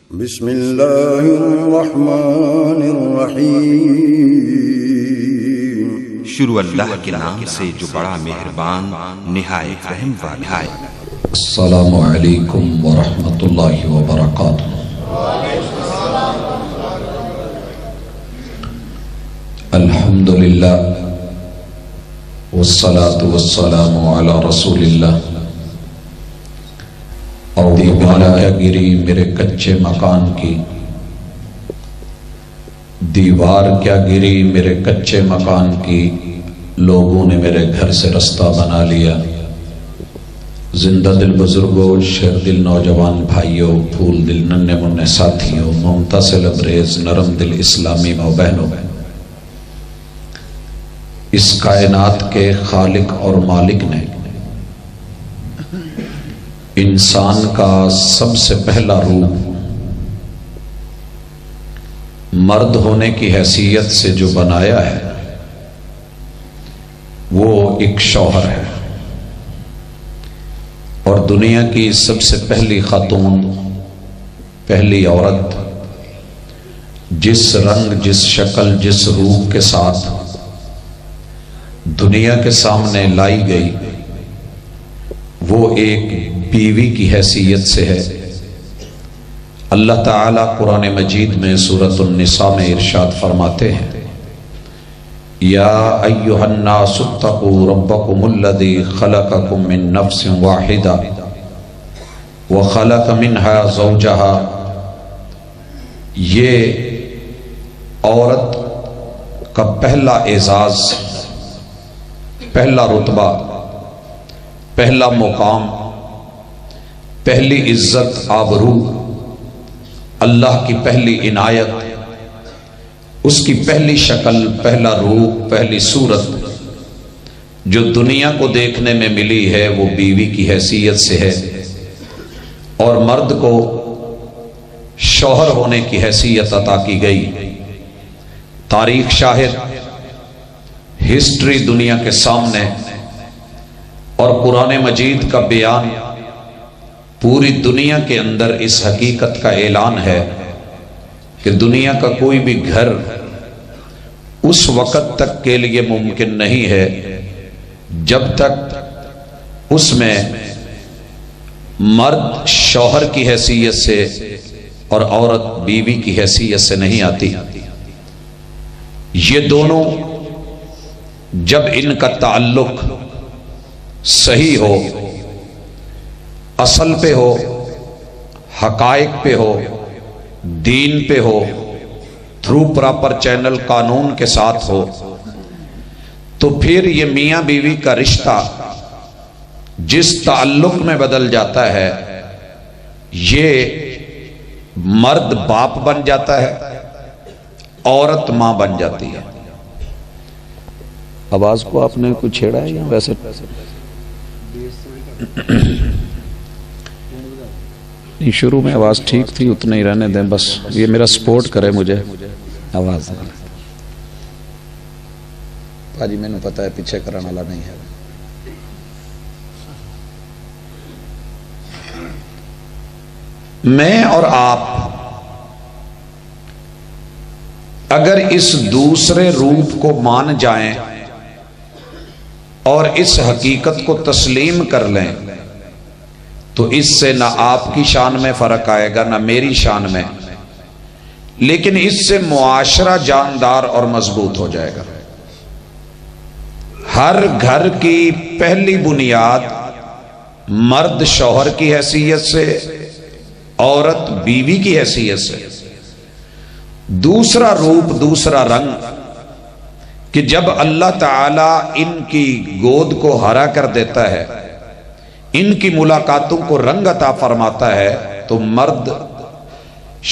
بسم اللہ الرحمن الرحیم۔ شروع اللہ کے نام سے جو بڑا مہربان نہایت رحم والا ہے۔ السلام علیکم ورحمۃ اللہ وبرکاتہ۔ الحمد للہ والصلاة والسلام علی رسول اللہ۔ اور دیوار کیا گری میرے کچے مکان کی، دیوار کیا گری میرے کچے مکان کی، لوگوں نے میرے گھر سے رستہ بنا لیا۔ زندہ دل بزرگوں، شیر دل نوجوان بھائیوں، پھول دل ننھے منھے ساتھیوں، ممتا سے لبریز نرم دل اسلامی ماں بہنوں، اس کائنات کے خالق اور مالک نے انسان کا سب سے پہلا روپ مرد ہونے کی حیثیت سے جو بنایا ہے وہ ایک شوہر ہے، اور دنیا کی سب سے پہلی خاتون، پہلی عورت جس رنگ، جس شکل، جس روپ کے ساتھ دنیا کے سامنے لائی گئی وہ ایک بیوی کی حیثیت سے ہے۔ اللہ تعالیٰ قرآن مجید میں سورۃ النساء میں ارشاد فرماتے ہیں، یا ایھا الناس اتقوا ربکم الذی خلقکم من نفس واحدہ وخلق منہا زوجہا۔ یہ عورت کا پہلا اعزاز، پہلا رتبہ، پہلا مقام، پہلی عزت آبرو، اللہ کی پہلی عنایت، اس کی پہلی شکل، پہلا روپ، پہلی صورت جو دنیا کو دیکھنے میں ملی ہے وہ بیوی کی حیثیت سے ہے، اور مرد کو شوہر ہونے کی حیثیت عطا کی گئی۔ تاریخ شاہد، ہسٹری دنیا کے سامنے، اور قرآن مجید کا بیان پوری دنیا کے اندر اس حقیقت کا اعلان ہے کہ دنیا کا کوئی بھی گھر اس وقت تک کے لیے ممکن نہیں ہے جب تک اس میں مرد شوہر کی حیثیت سے اور عورت بیوی کی حیثیت سے نہیں آتی۔ یہ دونوں جب ان کا تعلق صحیح ہو، اصل پہ ہو، حقائق پہ ہو، دین پہ ہو، تھرو پراپر چینل قانون کے ساتھ ہو، تو پھر یہ میاں بیوی کا رشتہ جس تعلق میں بدل جاتا ہے، یہ مرد باپ بن جاتا ہے، عورت ماں بن جاتی ہے۔ آواز کو آپ نے کچھ چھیڑا ہے یا ویسے؟ نہیں، شروع میں آواز ٹھیک تھی، اتنا ہی رہنے دیں بس، یہ میرا سپورٹ کرے مجھے آواز۔ پاجی میں نے پتا ہے پیچھے کرنے والا نہیں ہے۔ میں اور آپ اگر اس دوسرے روپ کو مان جائیں اور اس حقیقت کو تسلیم کر لیں تو اس سے نہ آپ کی شان میں فرق آئے گا نہ میری شان میں، لیکن اس سے معاشرہ جاندار اور مضبوط ہو جائے گا۔ ہر گھر کی پہلی بنیاد مرد شوہر کی حیثیت سے، عورت بیوی کی حیثیت سے۔ دوسرا روپ، دوسرا رنگ کہ جب اللہ تعالیٰ ان کی گود کو ہرا کر دیتا ہے، ان کی ملاقاتوں کو رنگ عطا فرماتا ہے، تو مرد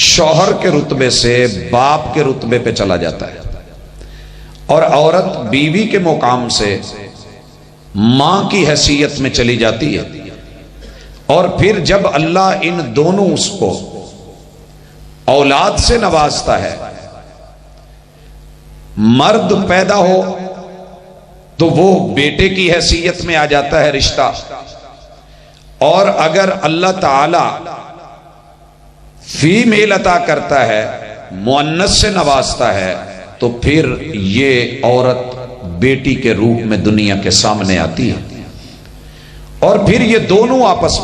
شوہر کے رتبے سے باپ کے رتبے پہ چلا جاتا ہے، اور عورت بیوی کے مقام سے ماں کی حیثیت میں چلی جاتی ہے۔ اور پھر جب اللہ ان دونوں اس کو اولاد سے نوازتا ہے، مرد پیدا ہو تو وہ بیٹے کی حیثیت میں آ جاتا ہے رشتہ، اور اگر اللہ تعالی فیمیل عطا کرتا ہے، مؤنث سے نوازتا ہے، تو پھر یہ عورت بیٹی کے روپ میں دنیا کے سامنے آتی ہے، اور پھر یہ دونوں آپس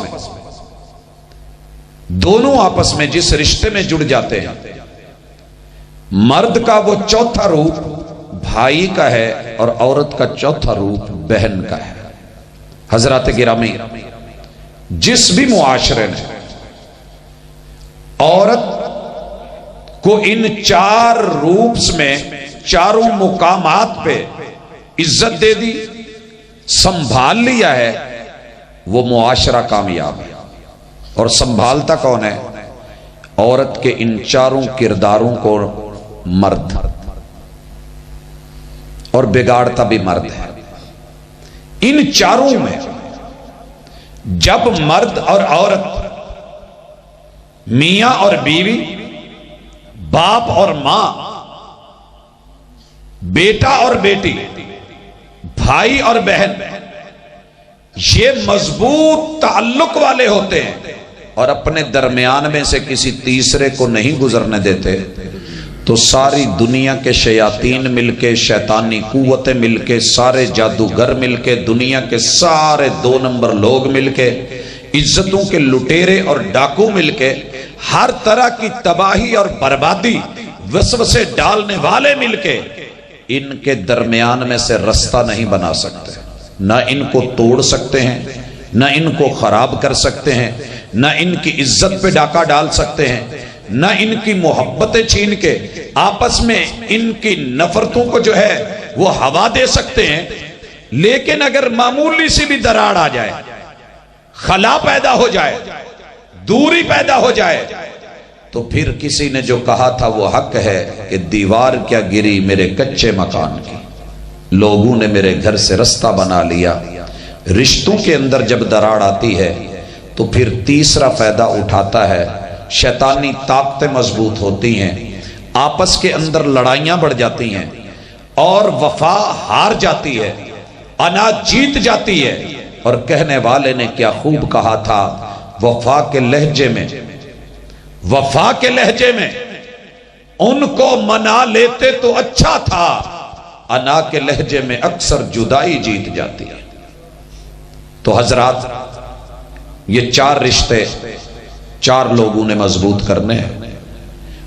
میں جس رشتے میں جڑ جاتے ہیں، مرد کا وہ چوتھا روپ بھائی کا ہے اور عورت کا چوتھا روپ بہن کا ہے۔ حضرات گرامی، جس بھی معاشرے نے عورت کو ان چار روپس میں، چاروں مقامات پہ عزت دے دی، سنبھال لیا ہے، وہ معاشرہ کامیاب ہے۔ اور سنبھالتا کون ہے؟ عورت کے ان چاروں کرداروں کو مرد، اور بگاڑتا بھی مرد ہے۔ ان چاروں میں جب مرد اور عورت، میاں اور بیوی، باپ اور ماں، بیٹا اور بیٹی، بھائی اور بہن، یہ مضبوط تعلق والے ہوتے ہیں اور اپنے درمیان میں سے کسی تیسرے کو نہیں گزرنے دیتے، تو ساری دنیا کے شیاطین مل کے، شیطانی قوتیں مل کے، سارے جادوگر مل کے، دنیا کے سارے 2 نمبر لوگ مل کے، عزتوں کے لٹیرے اور ڈاکو مل کے، ہر طرح کی تباہی اور بربادی وسوسے ڈالنے والے مل کے، ان کے درمیان میں سے رستہ نہیں بنا سکتے۔ نہ ان کو توڑ سکتے ہیں، نہ ان کو خراب کر سکتے ہیں، نہ ان کی عزت پہ ڈاکہ ڈال سکتے ہیں، نہ ان کی محبتیں چھین کے آپس میں ان کی نفرتوں کو جو ہے وہ ہوا دے سکتے ہیں۔ لیکن اگر معمولی سی بھی دراڑ آ جائے، خلا پیدا ہو جائے، دوری پیدا ہو جائے، تو پھر کسی نے جو کہا تھا وہ حق ہے کہ دیوار کیا گری میرے کچے مکان کی، لوگوں نے میرے گھر سے رستہ بنا لیا۔ رشتوں کے اندر جب دراڑ آتی ہے تو پھر تیسرا فائدہ اٹھاتا ہے، شیطانی طاقتیں مضبوط ہوتی ہیں، آپس کے اندر لڑائیاں بڑھ جاتی ہیں، اور وفا ہار جاتی ہے، انا جیت جاتی ہے۔ اور کہنے والے نے کیا خوب کہا تھا، وفا کے لہجے میں ان کو منا لیتے تو اچھا تھا، انا کے لہجے میں اکثر جدائی جیت جاتی ہے۔ تو حضرات، یہ 4 رشتے 4 لوگوں نے مضبوط کرنے ہیں،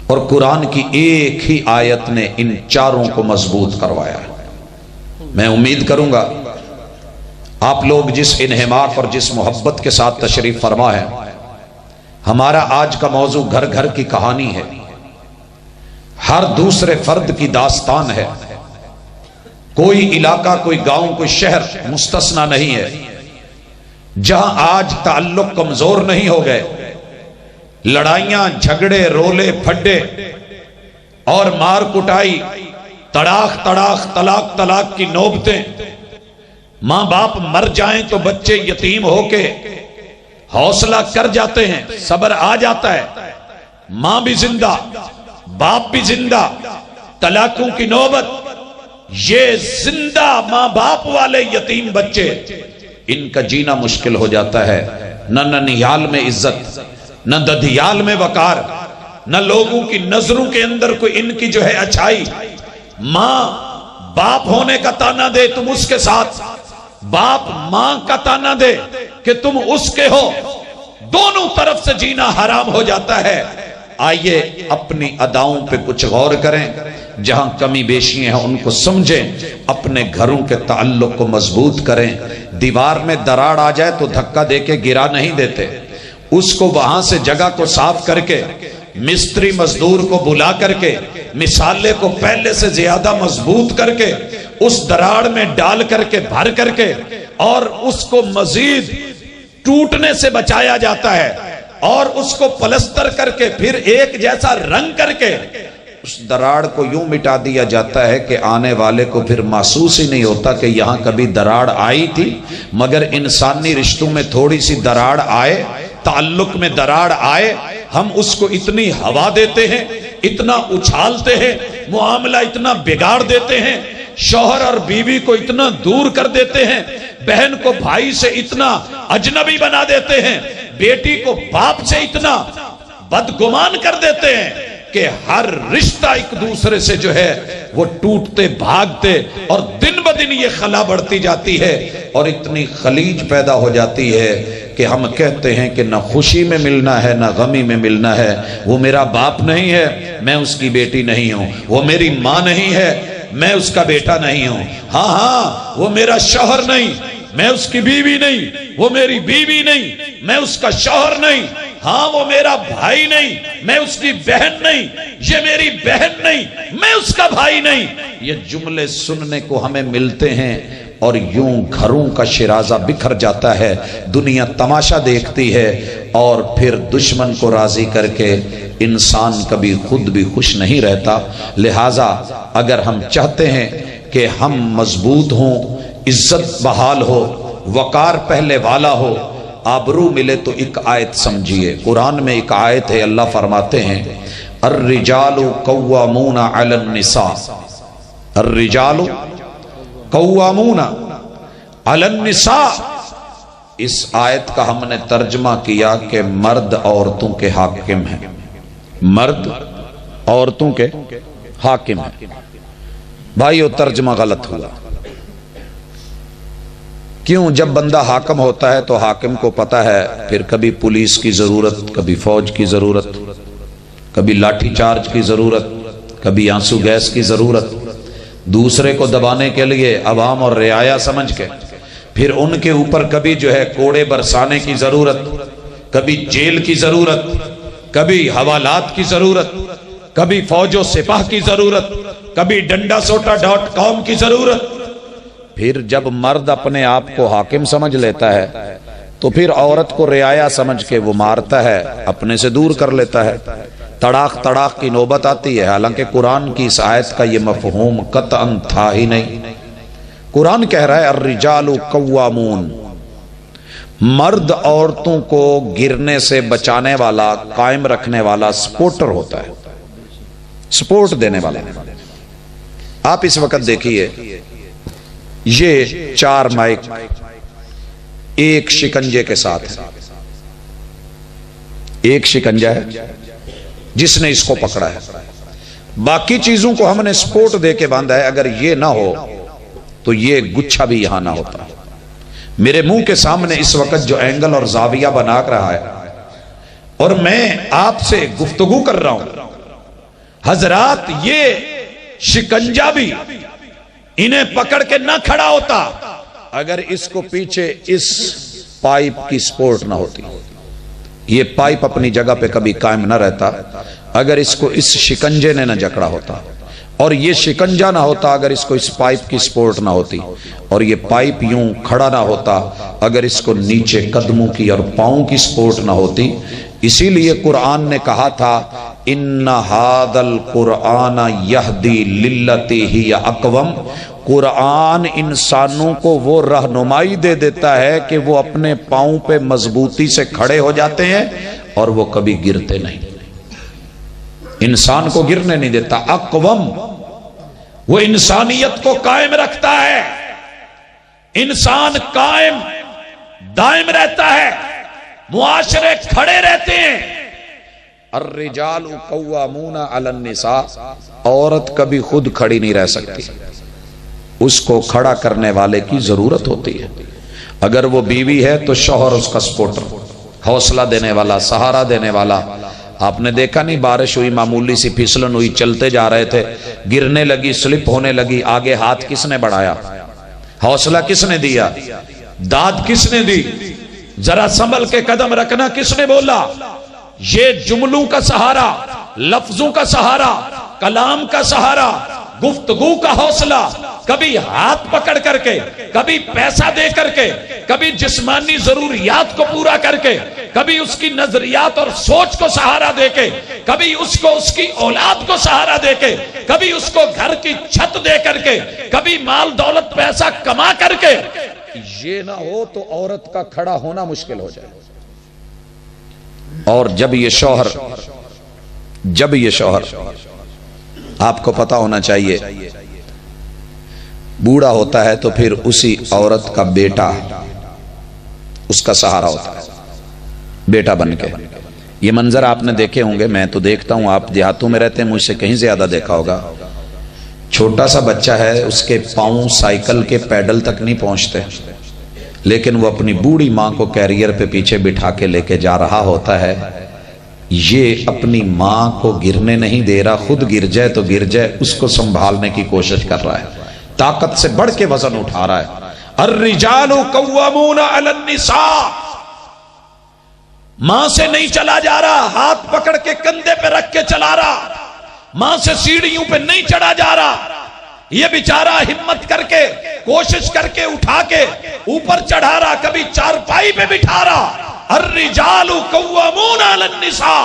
اور قرآن کی ایک ہی آیت نے ان چاروں کو مضبوط کروایا ہے۔ میں امید کروں گا آپ لوگ جس انہماک اور جس محبت کے ساتھ تشریف فرما ہے، ہمارا آج کا موضوع گھر گھر کی کہانی ہے، ہر دوسرے فرد کی داستان ہے، کوئی علاقہ، کوئی گاؤں، کوئی شہر مستثنا نہیں ہے جہاں آج تعلق کمزور نہیں ہو گئے، لڑائیاں، جھگڑے، رولے پھڈے اور مار کٹائی، تڑاخ تڑاخ، طلاق طلاق کی نوبتیں، ماں باپ مر جائیں تو بچے یتیم ہو کے حوصلہ کر جاتے ہیں، صبر آ جاتا ہے، ماں بھی زندہ، باپ بھی زندہ، طلاقوں کی نوبت، یہ زندہ ماں باپ والے یتیم بچے، ان کا جینا مشکل ہو جاتا ہے۔ نہ ننیال میں عزت، نہ ددیال میں وقار، نہ لوگوں کی نظروں کے اندر کوئی ان کی جو ہے اچھائی۔ ماں باپ ہونے کا تانا دے تم اس کے ساتھ، باپ ماں کا تانا دے کہ تم اس کے ہو، دونوں طرف سے جینا حرام ہو جاتا ہے۔ آئیے اپنی اداؤں پہ کچھ غور کریں، جہاں کمی بیشیاں ہیں ان کو سمجھیں، اپنے گھروں کے تعلق کو مضبوط کریں۔ دیوار میں دراڑ آ جائے تو دھکا دے کے گرا نہیں دیتے، اس کو وہاں سے جگہ کو صاف کر کے، مستری مزدور کو بلا کر کے، مسالے کو پہلے سے زیادہ مضبوط کر کے، اس دراڑ میں ڈال کر کے، بھر کر کے، اور اس کو مزید ٹوٹنے سے بچایا جاتا ہے، اور اس کو پلستر کر کے پھر ایک جیسا رنگ کر کے اس دراڑ کو یوں مٹا دیا جاتا ہے کہ آنے والے کو پھر محسوس ہی نہیں ہوتا کہ یہاں کبھی دراڑ آئی تھی۔ مگر انسانی رشتوں میں تھوڑی سی دراڑ آئے، تعلق میں دراڑ آئے، ہم اس کو اتنی ہوا دیتے ہیں، اتنا اچھالتے ہیں، معاملہ اتنا بگاڑ دیتے ہیں، شوہر اور بیوی کو اتنا دور کر دیتے ہیں، بہن کو بھائی سے اتنا اجنبی بنا دیتے ہیں، بیٹی کو باپ سے اتنا بدگمان کر دیتے ہیں کہ ہر رشتہ ایک دوسرے سے جو ہے وہ ٹوٹتے بھاگتے، اور دن بدن یہ خلا بڑھتی جاتی ہے اور اتنی خلیج پیدا ہو جاتی ہے کہ ہم کہتے ہیں کہ نہ خوشی میں ملنا ہے نہ غمی میں ملنا ہے۔ وہ میرا باپ نہیں ہے، میں اس کی بیٹی نہیں ہوں۔ وہ میری ماں نہیں ہے، میں اس کا بیٹا نہیں ہوں۔ ہاں وہ میرا شوہر نہیں، میں اس کی بیوی نہیں۔ وہ میری بیوی نہیں، میں اس کا شوہر نہیں۔ ہاں وہ میرا بھائی نہیں، میں اس کی بہن نہیں۔ یہ میری بہن نہیں، میں اس کا بھائی نہیں۔ یہ جملے سننے کو ہمیں ملتے ہیں اور یوں گھروں کا شرازہ بکھر جاتا ہے، دنیا تماشا دیکھتی ہے، اور پھر دشمن کو راضی کر کے انسان کبھی خود بھی خوش نہیں رہتا۔ لہٰذا اگر ہم چاہتے ہیں کہ ہم مضبوط ہوں، عزت بحال ہو، وقار پہلے والا ہو، آبرو ملے، تو ایک آیت سمجھیے۔ قرآن میں ایک آیت ہے، اللہ فرماتے ہیں الرجال قوامون علی النساء، الرجال قوامون علی النساء۔ اس آیت کا ہم نے ترجمہ کیا کہ مرد عورتوں کے حاکم ہیں، مرد عورتوں کے حاکم ہیں۔ بھائیو ترجمہ غلط ہوا۔ کیوں؟ جب بندہ حاکم ہوتا ہے تو حاکم کو پتہ ہے پھر کبھی پولیس کی ضرورت، کبھی فوج کی ضرورت، کبھی لاٹھی چارج کی ضرورت، کبھی آنسو گیس کی ضرورت، دوسرے کو دبانے کے لیے عوام اور رعایا سمجھ کے، پھر ان کے اوپر کبھی جو ہے کوڑے برسانے کی ضرورت، کبھی جیل کی ضرورت، کبھی حوالات کی ضرورت، کبھی فوج و سپاہ کی ضرورت، کبھی ڈنڈا سوٹا .com کی ضرورت۔ پھر جب مرد اپنے آپ کو حاکم سمجھ لیتا ہے تو پھر عورت کو رعایا سمجھ کے وہ مارتا ہے، اپنے سے دور کر لیتا ہے، تڑاق تڑاق کی نوبت آتی ہے۔ حالانکہ قرآن کی اس آیت کا یہ مفہوم قطعاً تھا ہی نہیں۔ قرآن کہہ رہا ہے الرجال قوامون، مرد عورتوں کو گرنے سے بچانے والا، قائم رکھنے والا، سپورٹر ہوتا ہے، سپورٹ دینے والا۔ آپ اس وقت دیکھیے یہ 4 مائک ایک شکنجے کے ساتھ ہے، ایک شکنجہ ہے جس نے اس کو پکڑا ہے، باقی چیزوں کو ہم نے سپورٹ دے کے باندھا ہے۔ اگر یہ نہ ہو تو یہ گچھا بھی یہاں نہ ہوتا۔ میرے منہ کے سامنے اس وقت جو اینگل اور زاویہ بنا رہا ہے اور میں آپ سے گفتگو کر رہا ہوں، حضرات یہ شکنجہ بھی انہیں پکڑ کے نہ کھڑا ہوتا اگر اس کو پیچھے اس پائپ کی سپورٹ نہ ہوتی۔ یہ پائپ اپنی جگہ پہ کبھی قائم نہ رہتا اگر اس کو اس شکنجے نے نہ جکڑا ہوتا، اور یہ شکنجہ نہ ہوتا اگر اس کو اس پائپ کی سپورٹ نہ ہوتی، اور یہ پائپ یوں کھڑا نہ ہوتا اگر اس کو نیچے قدموں کی اور پاؤں کی سپورٹ نہ ہوتی۔ اسی لیے قرآن نے کہا تھا ان ھذا القرآن یہدی للتی ہی اقوم، قرآن انسانوں کو وہ رہنمائی دے دیتا ہے کہ وہ اپنے پاؤں پہ مضبوطی سے کھڑے ہو جاتے ہیں اور وہ کبھی گرتے نہیں، انسان کو گرنے نہیں دیتا۔ اقوم وہ انسانیت کو قائم رکھتا ہے، انسان قائم دائم رہتا ہے، معاشرے کھڑے رہتے ہیں۔ الرجال قوامون علی النساء، عورت کبھی خود کھڑی نہیں رہ سکتی، اس کو کھڑا کرنے والے کی ضرورت ہوتی ہے۔ اگر وہ بیوی ہے تو شوہر اس کا سپورٹر، حوصلہ دینے والا، سہارا دینے والا۔ آپ نے دیکھا نہیں، بارش ہوئی، معمولی سی پھسلن ہوئی، چلتے جا رہے تھے، گرنے لگی، سلپ ہونے لگی، آگے ہاتھ کس نے بڑھایا؟ حوصلہ کس نے دیا؟ داد کس نے دی؟ ذرا سنبھل کے قدم رکھنا کس نے بولا؟ یہ جملوں کا سہارا، لفظوں کا سہارا، کلام کا سہارا، گفتگو کا حوصلہ، کبھی ہاتھ پکڑ کر کے، کبھی پیسہ دے کر کے، کبھی جسمانی ضروریات کو پورا کر کے، کبھی اس کی نظریات اور سوچ کو سہارا دے کے، کبھی اس کو اس کی اولاد کو سہارا دے کے، کبھی اس کو گھر کی چھت دے کر کے، کبھی مال دولت پیسہ کما کر کے۔ یہ نہ ہو تو عورت کا کھڑا ہونا مشکل ہو جائے۔ اور جب یہ شوہر آپ کو پتا ہونا چاہیے بوڑھا ہوتا ہے تو پھر اسی عورت کا بیٹا اس کا سہارا ہوتا ہے، بیٹا بن کے۔ یہ منظر آپ نے دیکھے ہوں گے، میں تو دیکھتا ہوں، آپ دیہاتوں میں رہتے ہیں، مجھ سے کہیں زیادہ دیکھا ہوگا۔ چھوٹا سا بچہ ہے، اس کے پاؤں سائیکل کے پیڈل تک نہیں پہنچتے، لیکن وہ اپنی بوڑھی ماں کو کیریئر پہ پیچھے بٹھا کے لے کے جا رہا ہوتا ہے۔ یہ اپنی ماں کو گرنے نہیں دے رہا، خود گر جائے تو گر جائے، اس کو سنبھالنے کی کوشش کر رہا ہے، طاقت سے بڑھ کے وزن اٹھا رہا ہے۔ الرجال قوامون علی النساء، ماں سے نہیں چلا جا رہا، ہاتھ پکڑ کے کندھے پہ رکھ کے چلا رہا، ماں سے سیڑھیوں پہ نہیں چڑھا جا رہا، یہ بیچارہ ہمت کر کے کوشش کر کے اٹھا کے اوپر چڑھا رہا، کبھی چارپائی پہ بٹھا رہا۔ الرجال قوامون علی النساء۔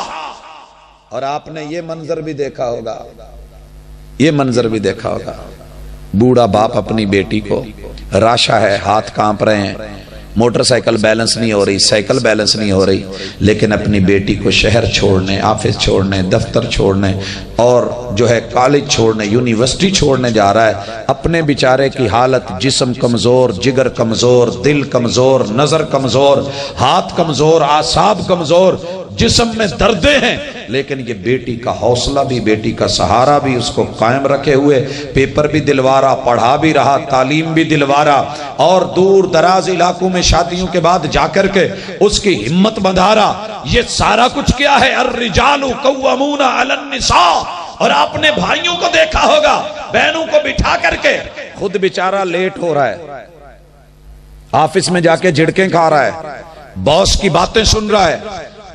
اور آپ نے یہ منظر بھی دیکھا ہوگا، یہ منظر بھی دیکھا ہوگا، بوڑھا باپ اپنی بیٹی کو، راشا ہے، ہاتھ کانپ رہے ہیں، موٹر سائیکل بیلنس نہیں ہو رہی، سائیکل بیلنس نہیں ہو رہی، لیکن اپنی بیٹی کو شہر چھوڑنے، آفس چھوڑنے، دفتر چھوڑنے اور جو ہے کالج چھوڑنے، یونیورسٹی چھوڑنے جا رہا ہے۔ اپنے بیچارے کی حالت، جسم کمزور، جگر کمزور، دل کمزور، نظر کمزور، ہاتھ کمزور، اعصاب کمزور، جسم میں دردیں ہیں، لیکن یہ بیٹی کا حوصلہ بھی، بیٹی کا سہارا بھی اس کو قائم رکھے ہوئے، پیپر بھی دلوا رہا، پڑھا بھی رہا، تعلیم بھی دلوا رہا، اور دور دراز علاقوں میں شادیوں کے بعد جا کر کے اس کی ہمت بندھا رہا۔ یہ سارا کچھ کیا ہے؟ الرجال قوامون علی النساء۔ اور آپ نے بھائیوں کو دیکھا ہوگا، بہنوں کو بٹھا کر کے، خود بیچارہ لیٹ ہو رہا ہے، آفس میں جا کے جھڑکیں کھا رہا ہے، باس کی باتیں سن رہا ہے،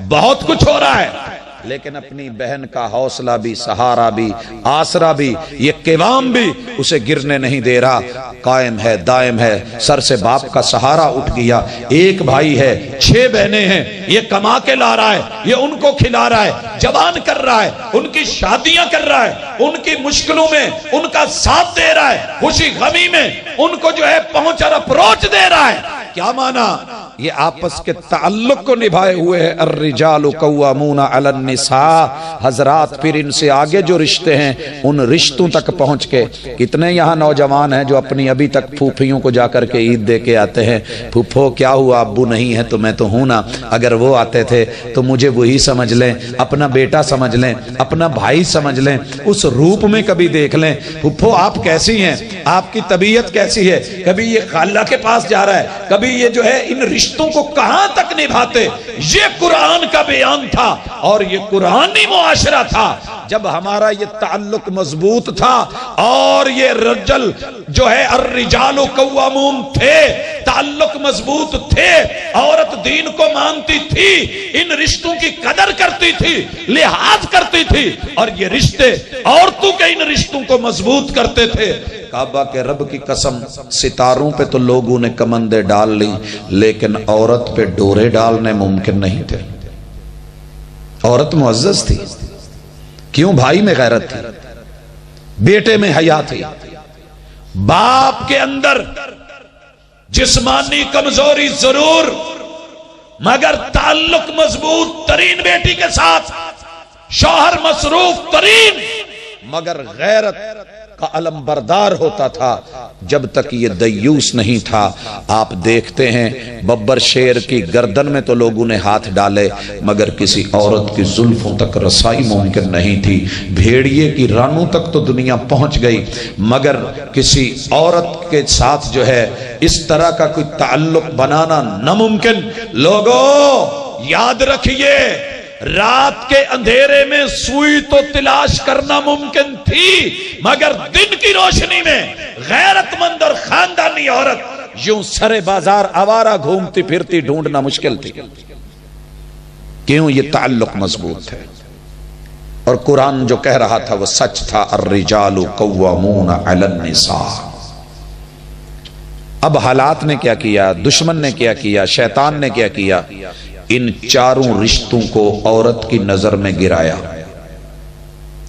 بہت کچھ ہو رہا ہے، لیکن اپنی بہن کا حوصلہ بھی، سہارا بھی، آسرا بھی، یہ قوام بھی اسے گرنے نہیں دے رہا، قائم ہے، دائم ہے۔ سر سے باپ کا سہارا اٹھ گیا، ایک بھائی ہے، 6 بہنیں ہیں، یہ کما کے لا رہا ہے، یہ ان کو کھلا رہا ہے، جوان کر رہا ہے، ان کی شادیاں کر رہا ہے، ان کی مشکلوں میں ان کا ساتھ دے رہا ہے، خوشی غمی میں ان کو جو ہے پہنچ اور اپروچ دے رہا ہے۔ کیا مانا؟ یہ آپس کے تعلق کو نبھائے ہوئے ہے۔ الرجال قوامون علی النساء۔ حضرات پھر ان سے آگے جو رشتے ہیں، ان رشتوں تک پہنچ کے کتنے یہاں نوجوان ہیں جو اپنی ابھی تک پھوپھیوں کو جا کر کے عید دے کے آتے ہیں، پھوپھو کیا ہوا، ابو نہیں ہے تو میں تو ہوں نا، اگر وہ آتے تھے تو مجھے وہی سمجھ لیں، اپنا بیٹا سمجھ لیں، اپنا بھائی سمجھ لیں، اس روپ میں کبھی دیکھ لیں، پھوپھو آپ کیسی ہیں، آپ کی طبیعت کیسی ہے، کبھی یہ خالہ کے پاس جا رہا ہے، کبھی یہ جو ہے ان رشتوں کو کہاں تک نبھاتے۔ یہ قرآن کا بیان تھا اور یہ قرآنی معاشرہ تھا۔ جب ہمارا یہ تعلق مضبوط تھا اور یہ رجل جو ہے الرجال قوامون تھے، تعلق مضبوط تھے، عورت دین کو مانتی تھی، ان رشتوں کی قدر کرتی تھی، لحاظ کرتی تھی، اور یہ رشتے عورتوں کے ان رشتوں کو مضبوط کرتے تھے۔ کعبہ کے رب کی قسم، ستاروں پہ تو لوگوں نے کمندیں ڈال لی، لیکن عورت پہ ڈورے ڈالنے ممکن نہیں تھے۔ عورت معزز تھی، کیوں؟ بھائی میں غیرت تھی، بیٹے میں حیا تھی، باپ کے اندر جسمانی کمزوری ضرور، مگر تعلق مضبوط ترین بیٹی کے ساتھ، شوہر مصروف ترین، مگر غیرت کا علم بردار ہوتا تھا جب تک یہ دیوس نہیں تھا۔ آپ دیکھتے ہیں ببر شیر کی گردن میں تو لوگوں نے ہاتھ ڈالے، مگر کسی عورت کی زلفوں تک رسائی ممکن نہیں تھی۔ بھیڑیے کی رانوں تک تو دنیا پہنچ گئی، مگر کسی عورت کے ساتھ جو ہے اس طرح کا کوئی تعلق بنانا ناممکن۔ لوگوں یاد رکھیے، رات کے اندھیرے میں سوئی تو تلاش کرنا ممکن تھی، مگر دن کی روشنی میں غیرت مند اور خاندانی عورت یوں سرے بازار آوارہ گھومتی پھرتی ڈھونڈنا مشکل تھی۔ کیوں؟ یہ تعلق مضبوط ہے، اور قرآن جو کہہ رہا تھا وہ سچ تھا۔ الرجال قوامون علی النساء۔ اب حالات نے کیا کیا، دشمن نے کیا کیا، شیطان نے کیا کیا، ان چاروں رشتوں کو عورت کی نظر میں گرایا۔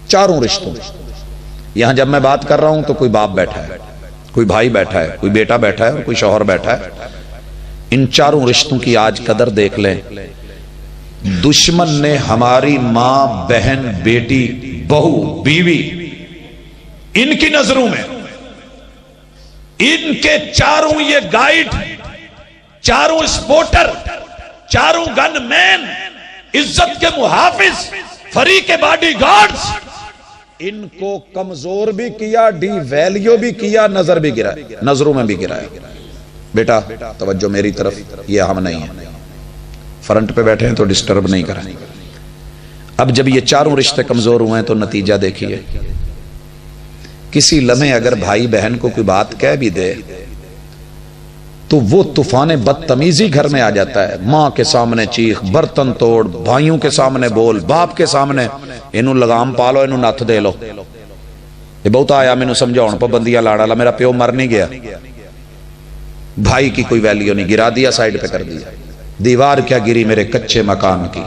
چاروں رشتوں، یہاں جب میں بات کر رہا ہوں تو کوئی باپ بیٹھا ہے، کوئی بھائی بیٹھا ہے، کوئی بیٹا بیٹھا ہے اور کوئی شوہر بیٹھا ہے۔ ان چاروں رشتوں کی آج قدر دیکھ لیں۔ دشمن نے ہماری ماں، بہن، بیٹی، بہو، بیوی، ان کی نظروں میں ان کے چاروں یہ گائیڈ، چاروں سپورٹر، چاروں گن مین، عزت کے محافظ، فریق باڈی گارڈز، ان کو کمزور بھی کیا، ڈی ویلیو بھی کیا، نظر بھی گرایا، نظروں میں بھی گرایا. بیٹا توجہ میری طرف، یہ ہم نہیں ہیں، فرنٹ پہ بیٹھے ہیں تو ڈسٹرب نہیں کریں. اب جب یہ چاروں رشتے کمزور ہوئے ہیں تو نتیجہ دیکھیے. کسی لمحے اگر بھائی بہن کو کوئی بات کہہ بھی دے تو وہ طوفان بدتمیزی گھر میں آ جاتا ہے. ماں کے سامنے چیخ، برتن توڑ، بھائیوں کے سامنے بول، باپ کے سامنے انہوں لگام پالو، انہوں نتھ دے لو. یہ بہت آیا مینوں سمجھاؤن پابندیاں لاڑا لا، میرا پیو مر نہیں گیا. بھائی کی کوئی ویلیو نہیں، گرا دیا، سائیڈ پہ کر دیا. دیوار کیا گری میرے کچے مکان کی،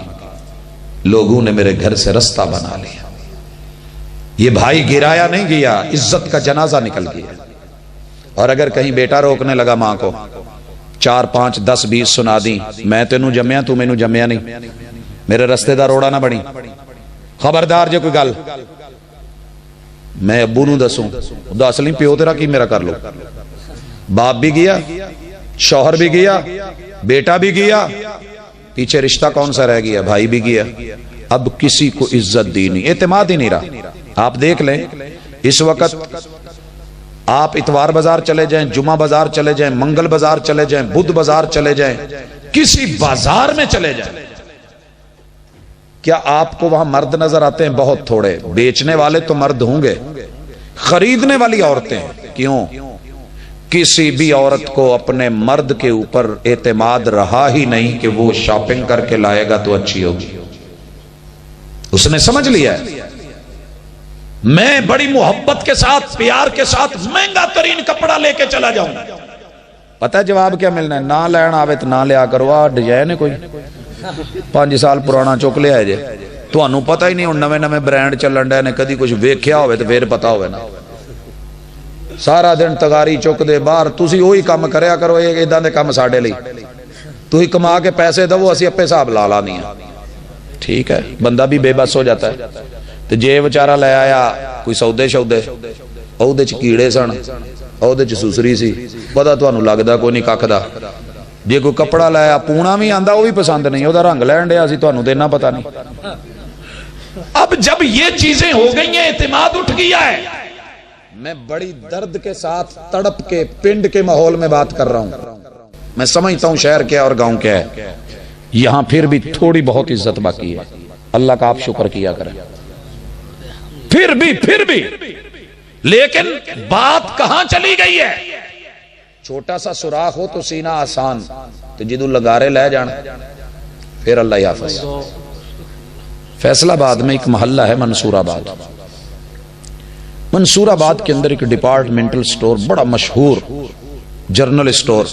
لوگوں نے میرے گھر سے رستہ بنا لیا. یہ بھائی گرایا نہیں گیا، عزت کا جنازہ نکل گیا. اور اگر کہیں بیٹا روکنے لگا ماں کو، 4 5 10 20 سنا دی، میں تینوں جمیا تو مینوں جمیا نہیں، میرے رستے دا روڑا نہ بنی، خبردار جو کوئی گل میں ابو نو دسوں، دس نہیں پیو تیرا کی میرا کر لو. باپ بھی گیا، شوہر بھی گیا، بیٹا بھی گیا، پیچھے رشتہ کون سا رہ گیا؟ بھائی بھی گیا. اب کسی کو عزت دی نہیں، اعتماد ہی نہیں رہا. آپ دیکھ لیں اس وقت آپ اتوار بازار چلے جائیں، جمعہ بازار چلے جائیں، منگل بازار چلے جائیں، بدھ بازار چلے جائیں، کسی بازار میں چلے جائیں، کیا آپ کو وہاں مرد نظر آتے ہیں؟ بہت تھوڑے. بیچنے والے تو مرد ہوں گے، خریدنے والی عورتیں کیوں؟ کسی بھی عورت کو اپنے مرد کے اوپر اعتماد رہا ہی نہیں کہ وہ شاپنگ کر کے لائے گا تو اچھی ہوگی. اس نے سمجھ لیا ہے میں بڑی محبت کے ساتھ، پیار کے ساتھ مہنگا ترین کپڑا لے کے چلا جاؤں. پتہ ہے جواب کیا ملنا ہے؟ نہ لین آوے تو نہ لیا کرو. آ ڈیزائن ہے کوئی 5 سال پرانا چک لیا جے، تانوں پتہ ہی نہیں ہن نویں نویں برانڈ چلن ڈے نے، کدی کچھ ویکھیا ہوے تو پھر پتہ ہوے نا. سارا دن تگاری چک دے باہر، تسی وہی کام کریا کرو. ایداں دے کام ساڈے لئی، تسی کما کے پیسے دو، اسی اپنے حساب لا لا نہیں. ٹھیک ہے، بندہ بھی بے بس ہو جاتا ہے. تو جے بیچارہ لے آیا کوئی سودے شودے، اودے چ کیڑے سن، اودے چ سسری سی، پتہ تانوں لگدا کوئی نہیں ککھ دا. جے کوئی کپڑا لے آیا پونا بھی آندا، وہ بھی پسند نہیں، وہ رنگ لین ڈیا سی، تانوں دینا پتہ نہیں. اب جب یہ چیزیں ہو گئی ہیں، اعتماد اٹھ گیا ہے. میں بڑی درد کے ساتھ تڑپ کے پنڈ کے ماحول میں بات کر رہا ہوں. میں سمجھتا ہوں شہر کیا اور گاؤں کیا ہے. یہاں پھر بھی تھوڑی بہت عزت باقی ہے. اللہ کا آپ شکر کیا کریں. پھر بھی لیکن بات کہاں چلی گئی ہے؟ چھوٹا سا سوراخ ہو تو سینہ آسان، تو جدو لگارے لے جان پھر اللہ حافظ. فیصل آباد میں ایک محلہ ہے منصور آباد. منصور آباد کے اندر ایک ڈپارٹمنٹل سٹور، بڑا مشہور جرنل سٹور.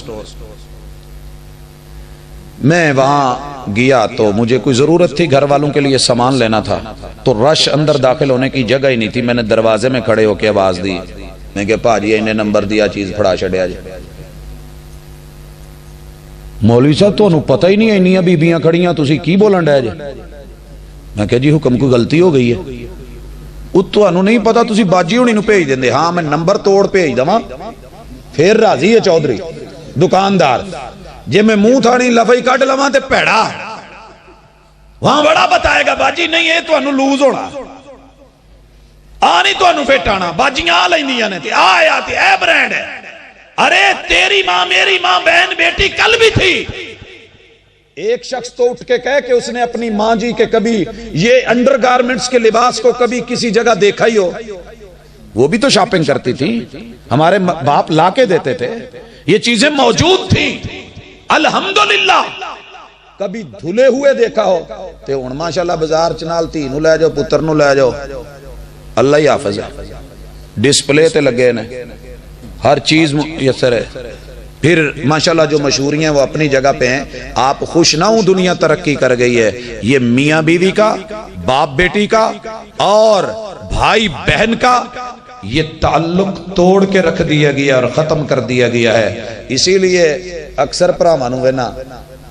میں وہاں گیا تو مجھے کوئی ضرورت تھی، گھر والوں کے لیے سامان لینا تھا. تو رش اندر داخل ہونے کی جگہ ہی نہیں تھی. میں نے دروازے میں کھڑے ہو کے آواز دی، میں کہ پاجی انہیں نمبر دیا، چیز پھڑا چھڑیا جی. مولوی صاحب تانوں پتہ ہی نہیں انیاں بیبیاں کھڑیاں، تسی کی بولن ڈے جی؟ میں کہ جی حکم کوئی غلطی ہو گئی ہے. وہ تانوں نہیں پتا، تسی باجی ہونی نو بھیج دیندے. ہاں میں نمبر توڑ بھیج دواں پھر راضی ہے چودھری دکاندار. جے میں منہ تھاڑی لفظ کڈ لواں تے پیڑا وہاں بڑا بتائے گا باجی نہیں یہ تانوں لوز ہونا، آ نہیں تانوں فٹ آنا. باجیاں آ لیندیاں نے تے آیا تے اے برانڈ ہے. ارے تیری ماں میری ماں بہن بیٹی کل بھی تھی. ایک شخص تو اٹھ کے کہے کہ اس نے اپنی ماں جی کے کبھی یہ انڈر گارمنٹس کے لباس کو کبھی کسی جگہ دیکھا ہی ہو. وہ بھی تو شاپنگ کرتی تھی، ہمارے باپ لا کے دیتے تھے، یہ چیزیں موجود تھیں. الحمدللہ کبھی دھلے ہوئے دیکھا ہو تے ہن ماشاءاللہ بازار چنال تھی نو لے جاؤ، پتر نو لے جاؤ، اللہ ہی حافظ ہے. ڈسپلے تے لگے نے، ہر چیز میسر ہے. پھر ماشاءاللہ جو مشہوریاں وہ اپنی جگہ پہ ہیں. آپ خوش نہ ہوں دنیا ترقی کر گئی ہے. یہ میاں بیوی کا، باپ بیٹی کا اور بھائی بہن کا یہ تعلق توڑ کے رکھ دیا گیا اور ختم کر دیا گیا ہے. اسی لیے اکثر بھراواں نوں وینا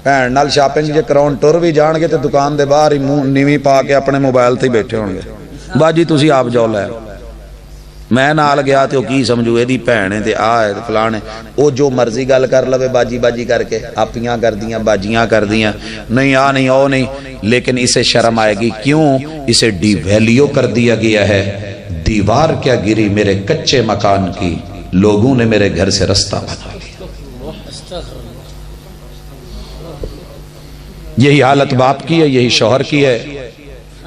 بھین نال شاپنگ جے کراون ٹر بھی جان گے تے دکان دے باہر ہی منہ نیوی پا کے اپنے موبائل تے بیٹھے ہون گے. باجی تسی آپ جاؤ لے. میں نال گیا تے کی سمجھو یہ بھن ہے تے آ ہے تے فلان ہے، وہ جو مرضی گل کر لوے باجی باجی کر کے، آپیاں کر دیاں باجیاں کر دیاں، نہیں آ نہیں او نہیں، لیکن اسے شرم آئے گی، کیوں؟ اسے ڈی ویلیو کر دیا گیا ہے۔ دیوار کیا گری میرے کچے مکان کی، لوگوں نے میرے گھر سے رستہ بنا لیا۔ یہی حالت باپ کی ہے، یہی شوہر کی ہے،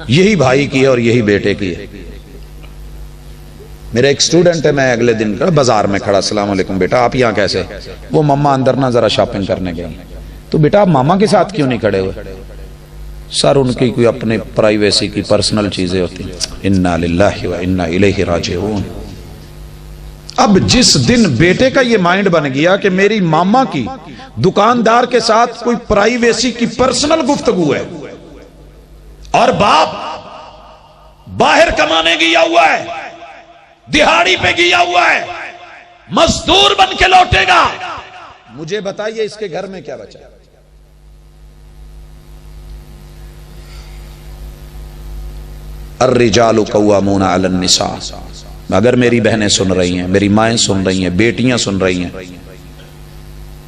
یہی بھائی کی ہے اور یہی بیٹے کی ہے۔ میرا ایک سٹوڈنٹ ہے، میں اگلے دن بازار میں کھڑا، السلام علیکم بیٹا آپ یہاں کیسے؟ وہ ماما اندر نہ ذرا شاپنگ کرنے گئی۔ تو بیٹا آپ ماما کے ساتھ کیوں نہیں کھڑے ہوئے؟ سر ان کی کوئی اپنے پرائیویسی کی پرسنل چیزیں ہوتی ہیں۔ انا للہ و انا الیہ راجعون۔ اب جس دن بیٹے کا یہ مائنڈ بن گیا کہ میری ماما کی دکاندار کے ساتھ کوئی پرائیویسی کی پرسنل گفتگو ہے، اور باپ باہر کمانے گیا ہوا ہے، دہاڑی پہ گیا ہوا ہے، مزدور بن کے لوٹے گا، مجھے بتائیے اس کے گھر میں کیا بچا؟ الرجال قوامون علی النساء۔ اگر میری بہنیں سن رہی ہیں، میری مائیں سن رہی ہیں، بیٹیاں سن رہی ہیں،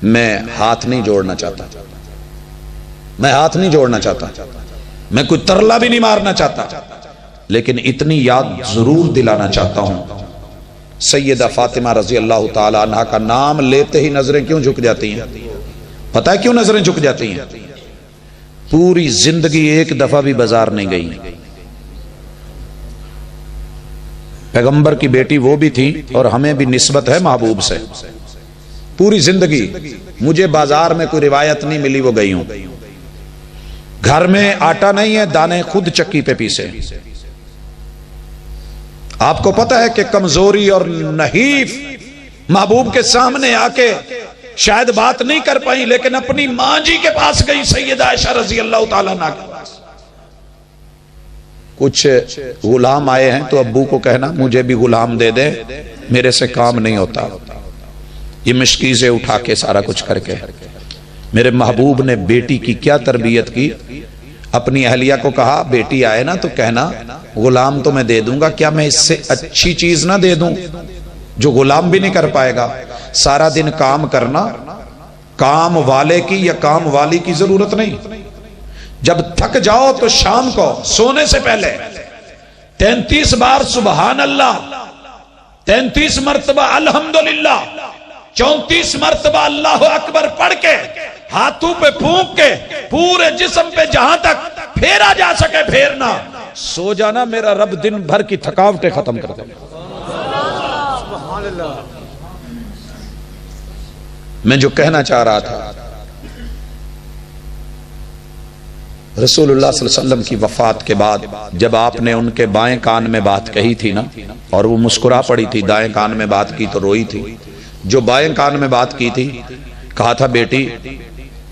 میں ہاتھ نہیں جوڑنا چاہتا، میں ہاتھ نہیں جوڑنا چاہتا، میں کوئی ترلا بھی نہیں مارنا چاہتا، لیکن اتنی یاد ضرور دلانا چاہتا ہوں، سیدہ فاطمہ رضی اللہ تعالی عنہ کا نام لیتے ہی نظریں کیوں جھک جاتی ہیں؟ پتہ ہے کیوں نظریں جھک جاتی ہیں؟ پوری زندگی ایک دفعہ بھی بازار نہیں گئی۔ پیغمبر کی بیٹی وہ بھی تھی اور ہمیں بھی نسبت ہے محبوب سے، پوری زندگی مجھے بازار میں کوئی روایت نہیں ملی وہ گئی ہوں۔ گھر میں آٹا نہیں ہے، دانے خود چکی پہ پیسے۔ آپ کو پتہ ہے کہ کمزوری اور نحیف محبوب کے سامنے آ کے شاید بات نہیں کر پائیں، لیکن اپنی ماں جی کے پاس گئی، سیدہ عائشہ رضی اللہ تعالیٰ عنہ کے پاس۔ کچھ غلام آئے ہیں تو ابو کو کہنا مجھے بھی غلام دے دے، میرے سے کام نہیں ہوتا، یہ مشکیزیں اٹھا کے سارا کچھ کر کے۔ میرے محبوب نے بیٹی کی کیا تربیت کی، اپنی اہلیہ کو کہا بیٹی آئے نا تو کہنا غلام تو میں دے دوں گا، کیا میں اس سے اچھی چیز نہ دے دوں جو غلام بھی نہیں کر پائے گا؟ سارا دن کام کرنا، کام والے کی یا کام والی کی ضرورت نہیں۔ جب تھک جاؤ تو شام کو سونے سے پہلے 33 بار سبحان اللہ، 33 مرتبہ الحمدللہ، 34 مرتبہ اللہ اکبر پڑھ کے ہاتھوں پہ پھونک کے پورے جسم پہ جہاں تک پھیرا جا سکے پھیرنا، سو جانا، میرا رب دن بھر کی تھکاوٹیں ختم کر دے۔ میں جو کہنا چاہ رہا تھا، رسول اللہ صلی اللہ علیہ وسلم کی وفات کے بعد جب آپ نے ان کے بائیں کان میں بات کہی تھی نا، اور وہ مسکرا پڑی تھی، دائیں کان میں بات کی تو روئی تھی، جو بائیں کان میں بات کی تھی کہا تھا بیٹی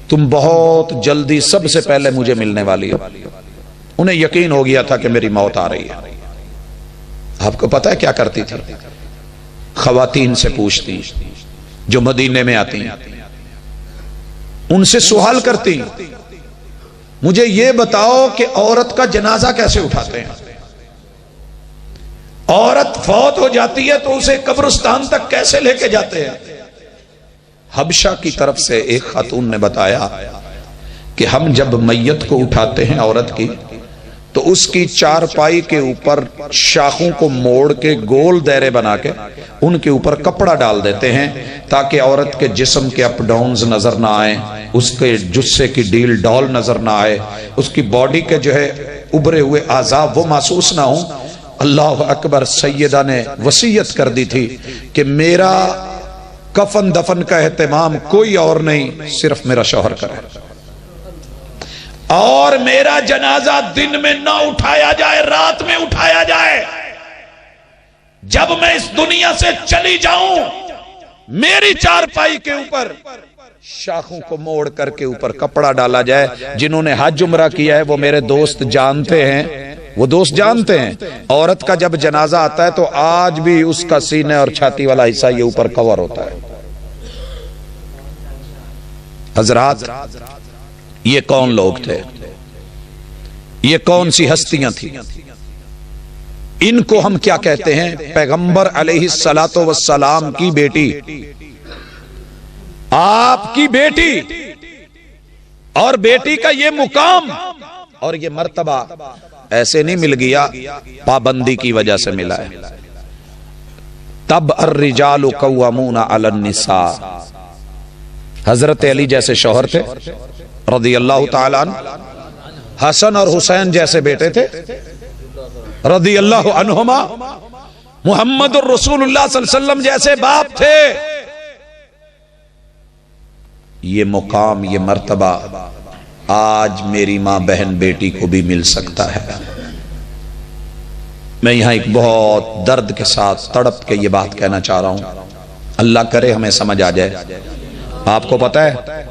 تم بہت جلدی سب سے پہلے مجھے ملنے والی ہو۔ انہیں یقین ہو گیا تھا کہ میری موت آ رہی ہے۔ آپ کو پتہ ہے کیا کرتی تھی؟ خواتین سے پوچھتی جو مدینے میں آتی ہیں، ان سے سوال کرتی مجھے یہ بتاؤ کہ عورت کا جنازہ کیسے اٹھاتے ہیں؟ عورت فوت ہو جاتی ہے تو اسے قبرستان تک کیسے لے کے جاتے ہیں؟ حبشہ کی طرف سے ایک خاتون نے بتایا کہ ہم جب میت کو اٹھاتے ہیں عورت کی تو اس کی چارپائی کے اوپر شاخوں کو موڑ کے گول دائرے بنا کے ان کے اوپر کپڑا ڈال دیتے ہیں تاکہ عورت کے جسم کے اپ ڈاؤنز نظر نہ آئیں، اس کے جسے کی ڈیل ڈال نظر نہ آئے، اس کی باڈی کے جو ہے ابھرے ہوئے اعضاء وہ محسوس نہ ہوں۔ اللہ اکبر، سیدہ نے وصیت کر دی تھی کہ میرا کفن دفن کا اہتمام کوئی اور نہیں، صرف میرا شوہر کرے، اور میرا جنازہ دن میں نہ اٹھایا جائے، رات میں اٹھایا جائے۔ جب میں اس دنیا سے چلی جاؤں میری چارپائی کے اوپر شاخوں کو موڑ کر کے اوپر کپڑا ڈالا جائے۔ جنہوں نے حج عمرہ کیا ہے وہ میرے دوست جانتے ہیں، وہ دوست جانتے ہیں عورت کا جب جنازہ آتا ہے تو آج بھی اس کا سینے اور چھاتی والا حصہ یہ اوپر کور ہوتا ہے۔ حضرات، یہ کون لوگ تھے؟ یہ کون سی ہستیاں تھیں؟ ان کو ہم کیا کہتے ہیں؟ پیغمبر علیہ الصلوۃ والسلام کی بیٹی، آپ کی بیٹی، اور بیٹی کا یہ مقام اور یہ مرتبہ ایسے نہیں مل گیا، پابندی کی وجہ سے ملا ہے۔ تب الرجال قوامون علی النساء، حضرت علی جیسے شوہر تھے رضی اللہ تعالیٰ عنہ، حسن اور حسین جیسے بیٹے تھے رضی اللہ عنہما، محمد الرسول اللہ صلی اللہ علیہ وسلم جیسے باپ تھے۔ یہ مقام، یہ مرتبہ آج میری ماں بہن بیٹی کو بھی مل سکتا ہے۔ میں یہاں ایک بہت درد کے ساتھ تڑپ کے یہ بات کہنا چاہ رہا ہوں، اللہ کرے ہمیں سمجھ آ جائے۔ آپ کو پتہ ہے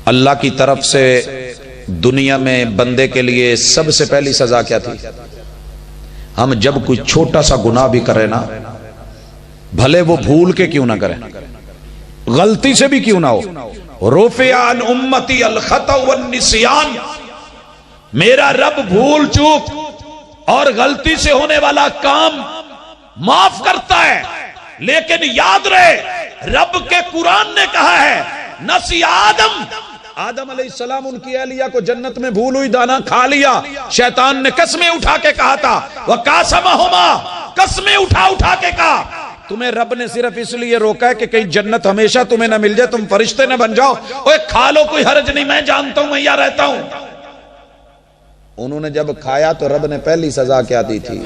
اللہ کی طرف سے دنیا میں بندے کے لیے سب سے پہلی سزا کیا تھی؟ ہم جب کوئی چھوٹا سا گناہ بھی کریں نا، بھلے وہ بھول کے کیوں نہ کریں، غلطی سے بھی کیوں نہ ہو، رفع عن امتی الخطأ والنسیان، میرا رب بھول چوک اور غلطی سے ہونے والا کام معاف کرتا ہے، لیکن یاد رہے رب کے قرآن نے کہا ہے نسی آدم علیہ السلام ان کی اہلیہ کو جنت میں بھول ہوئی دانا کھا لیا، شیطان نے قسمیں اٹھا کے کہا تھا وَقَاسَمَهُمَا، قسمیں اٹھا کے کہا۔ تمہیں رب نے صرف اس لیے روکا ہے کہ کہیں جنت ہمیشہ تمہیں نہ مل جائے، تم فرشتے نہ بن جاؤ، اوے کھا لو کوئی حرج نہیں، میں جانتا ہوں میں یہاں رہتا ہوں۔ انہوں نے جب کھایا تو رب نے پہلی سزا کیا دی تھی؟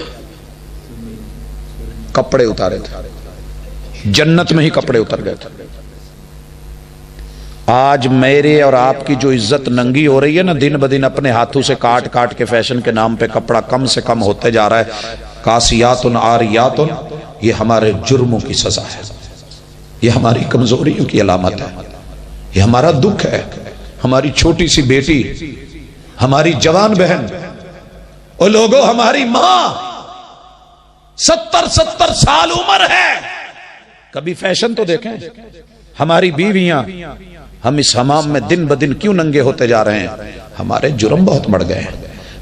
کپڑے اتارے تھے، جنت میں ہی کپڑے اتر گئے تھے۔ آج میرے اور آپ کی جو عزت ننگی ہو رہی ہے نا، دن بدن اپنے ہاتھوں سے کاٹ کاٹ کے فیشن کے نام پہ کپڑا کم سے کم ہوتے جا رہا ہے، کاسیات عاریات، یہ ہمارے جرموں کی سزا ہے، یہ ہماری کمزوریوں کی علامت ہے، یہ ہمارا دکھ ہے۔ ہماری چھوٹی سی بیٹی، ہماری جوان بہن، اور لوگوں ہماری ماں 70 سال عمر ہے، کبھی فیشن تو دیکھیں۔ ہماری بیویاں، ہم اس حمام میں دن بدن کیوں ننگے ہوتے جا رہے ہیں؟ ہمارے جرم بہت بڑھ گئے ہیں،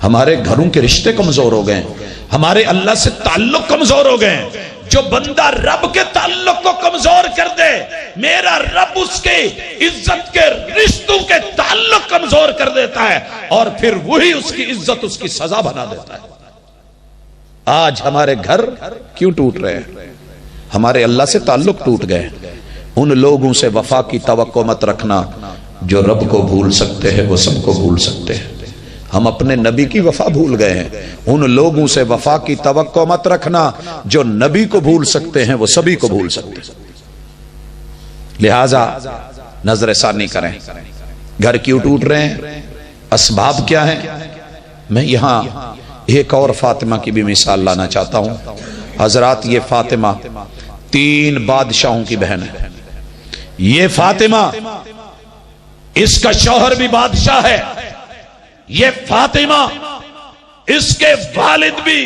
ہمارے گھروں کے رشتے کمزور ہو گئے ہیں، ہمارے اللہ سے تعلق کمزور ہو گئے ہیں۔ جو بندہ رب کے تعلق کو کمزور کر دے، میرا رب اس کے عزت کے رشتوں کے تعلق کمزور کر دیتا ہے، اور پھر وہی اس کی عزت اس کی سزا بنا دیتا ہے۔ آج ہمارے گھر کیوں ٹوٹ رہے ہیں؟ ہمارے اللہ سے تعلق ٹوٹ گئے۔ ان لوگوں سے وفا کی توقع مت رکھنا جو رب کو بھول سکتے ہیں، وہ سب کو بھول سکتے ہیں۔ ہم اپنے نبی کی وفا بھول گئے ہیں۔ ان لوگوں سے وفا کی توقع مت رکھنا جو نبی کو بھول سکتے ہیں، وہ سبھی کو بھول سکتے ہیں۔ لہذا نظر ثانی کریں، گھر کیوں ٹوٹ رہے ہیں، اسباب کیا ہیں۔ میں یہاں ایک اور فاطمہ کی بھی مثال لانا چاہتا ہوں۔ حضرات، یہ فاطمہ 3 بادشاہوں کی بہن ہے۔ یہ فاطمہ، اس کا شوہر بھی بادشاہ ہے، یہ فاطمہ، اس کے والد بھی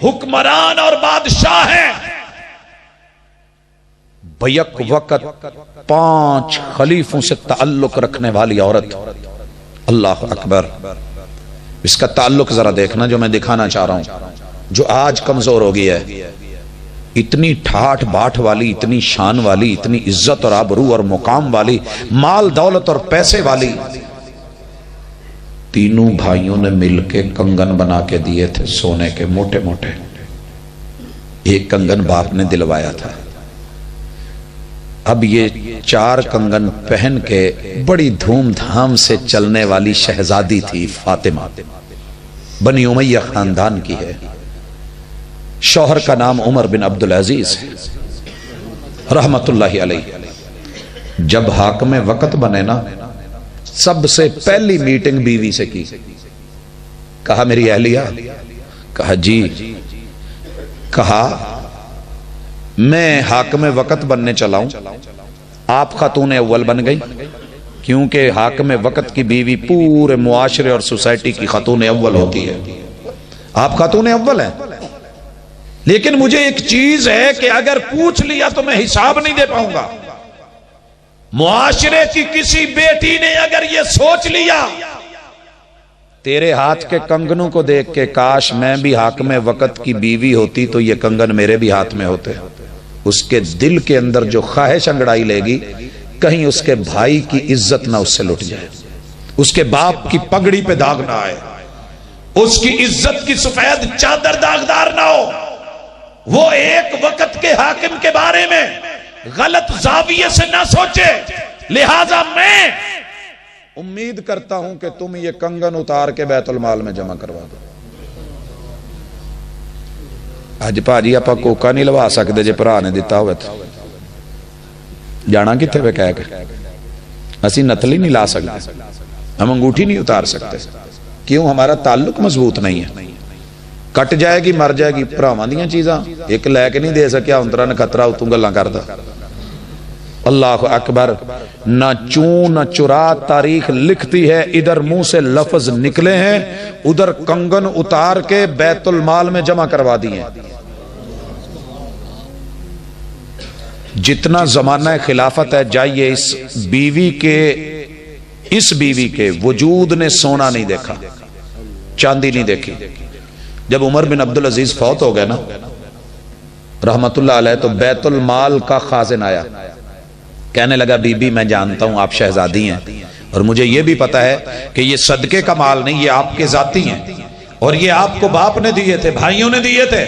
حکمران اور بادشاہ ہیں۔ بیک وقت 5 خلیفوں سے تعلق رکھنے والی عورت، اللہ اکبر۔ اس کا تعلق ذرا دیکھنا جو میں دکھانا چاہ رہا ہوں، جو آج کمزور ہو گئی ہے۔ اتنی ٹھاٹ باٹ والی، اتنی شان والی، اتنی عزت اور آبرو اور مقام والی، مال دولت اور پیسے والی، تینوں بھائیوں نے مل کے کنگن بنا کے دیے تھے سونے کے موٹے موٹے۔ ایک کنگن باپ نے دلوایا تھا، اب یہ 4 کنگن پہن کے بڑی دھوم دھام سے چلنے والی شہزادی تھی فاطمہ، بنی امیہ خاندان کی ہے۔ شوہر کا نام عمر بن عبدالعزیز ہے رحمت اللہ علیہ۔ جب حاکم وقت بنے نا، سب سے پہلی میٹنگ بیوی سے کی۔ کہا میری اہلیہ، کہا جی، کہا میں حاکم وقت بننے چلا ہوں، آپ خاتون اول بن گئی، کیونکہ حاکم وقت کی بیوی پورے معاشرے اور سوسائٹی کی خاتون اول ہوتی ہے، آپ خاتون اول ہیں۔ لیکن مجھے ایک چیز ہے کہ اگر پوچھ لیا تو میں حساب نہیں دے پاؤں گا۔ معاشرے کی کسی بیٹی نے اگر یہ سوچ لیا تیرے ہاتھ کے کنگنوں کو دیکھ کے کاش میں بھی حاکم وقت کی بیوی ہوتی تو یہ کنگن میرے بھی ہاتھ میں ہوتے. اس کے دل کے اندر جو خواہش انگڑائی لے گی کہیں اس کے بھائی کی عزت نہ اس سے لٹ جائے, اس کے باپ کی پگڑی پہ داغ نہ آئے, اس کی عزت کی سفید چادر داغدار نہ ہو. وہ ایک وقت کے حاکم کے بارے میں غلط زاویے سے نہ سوچے. لہذا میں امید کرتا ہوں کہ تم یہ کنگن اتار کے بیت المال میں جمع کروا دو. اج پاجی آپ کوکا نہیں لوا سکتے جے بھرا نے دتا ہوئے تو جانا کتنے پہ کہہ کے اسی نتلی نہیں لا سکتے, ہم انگوٹھی نہیں اتار سکتے. کیوں؟ ہمارا تعلق مضبوط نہیں ہے. کٹ جائے گی مر جائے گی. بھراواں دیاں چیزاں ایک لے کے نہیں دے سکیا انترا نے خطرہ اتوں گلاں کردا. اللہ اکبر. نہ چون نہ چرا تاریخ لکھتی ہے ادھر منہ سے لفظ نکلے ہیں, ادھر کنگن اتار کے بیت المال میں جمع کروا دیے. جتنا زمانہ خلافت ہے جائیے اس بیوی کے وجود نے سونا نہیں دیکھا, چاندی نہیں دیکھی. جب عمر بن عبدالعزیز فوت ہو گئے نا رحمت اللہ علیہ, تو بیت المال کا خازن آیا, کہنے لگا بی بی میں جانتا ہوں آپ شہزادی ہیں اور مجھے یہ بھی پتا ہے کہ یہ صدقے کا مال نہیں, یہ آپ کے ذاتی ہیں اور یہ آپ کو باپ نے دیے تھے, بھائیوں نے دیے تھے.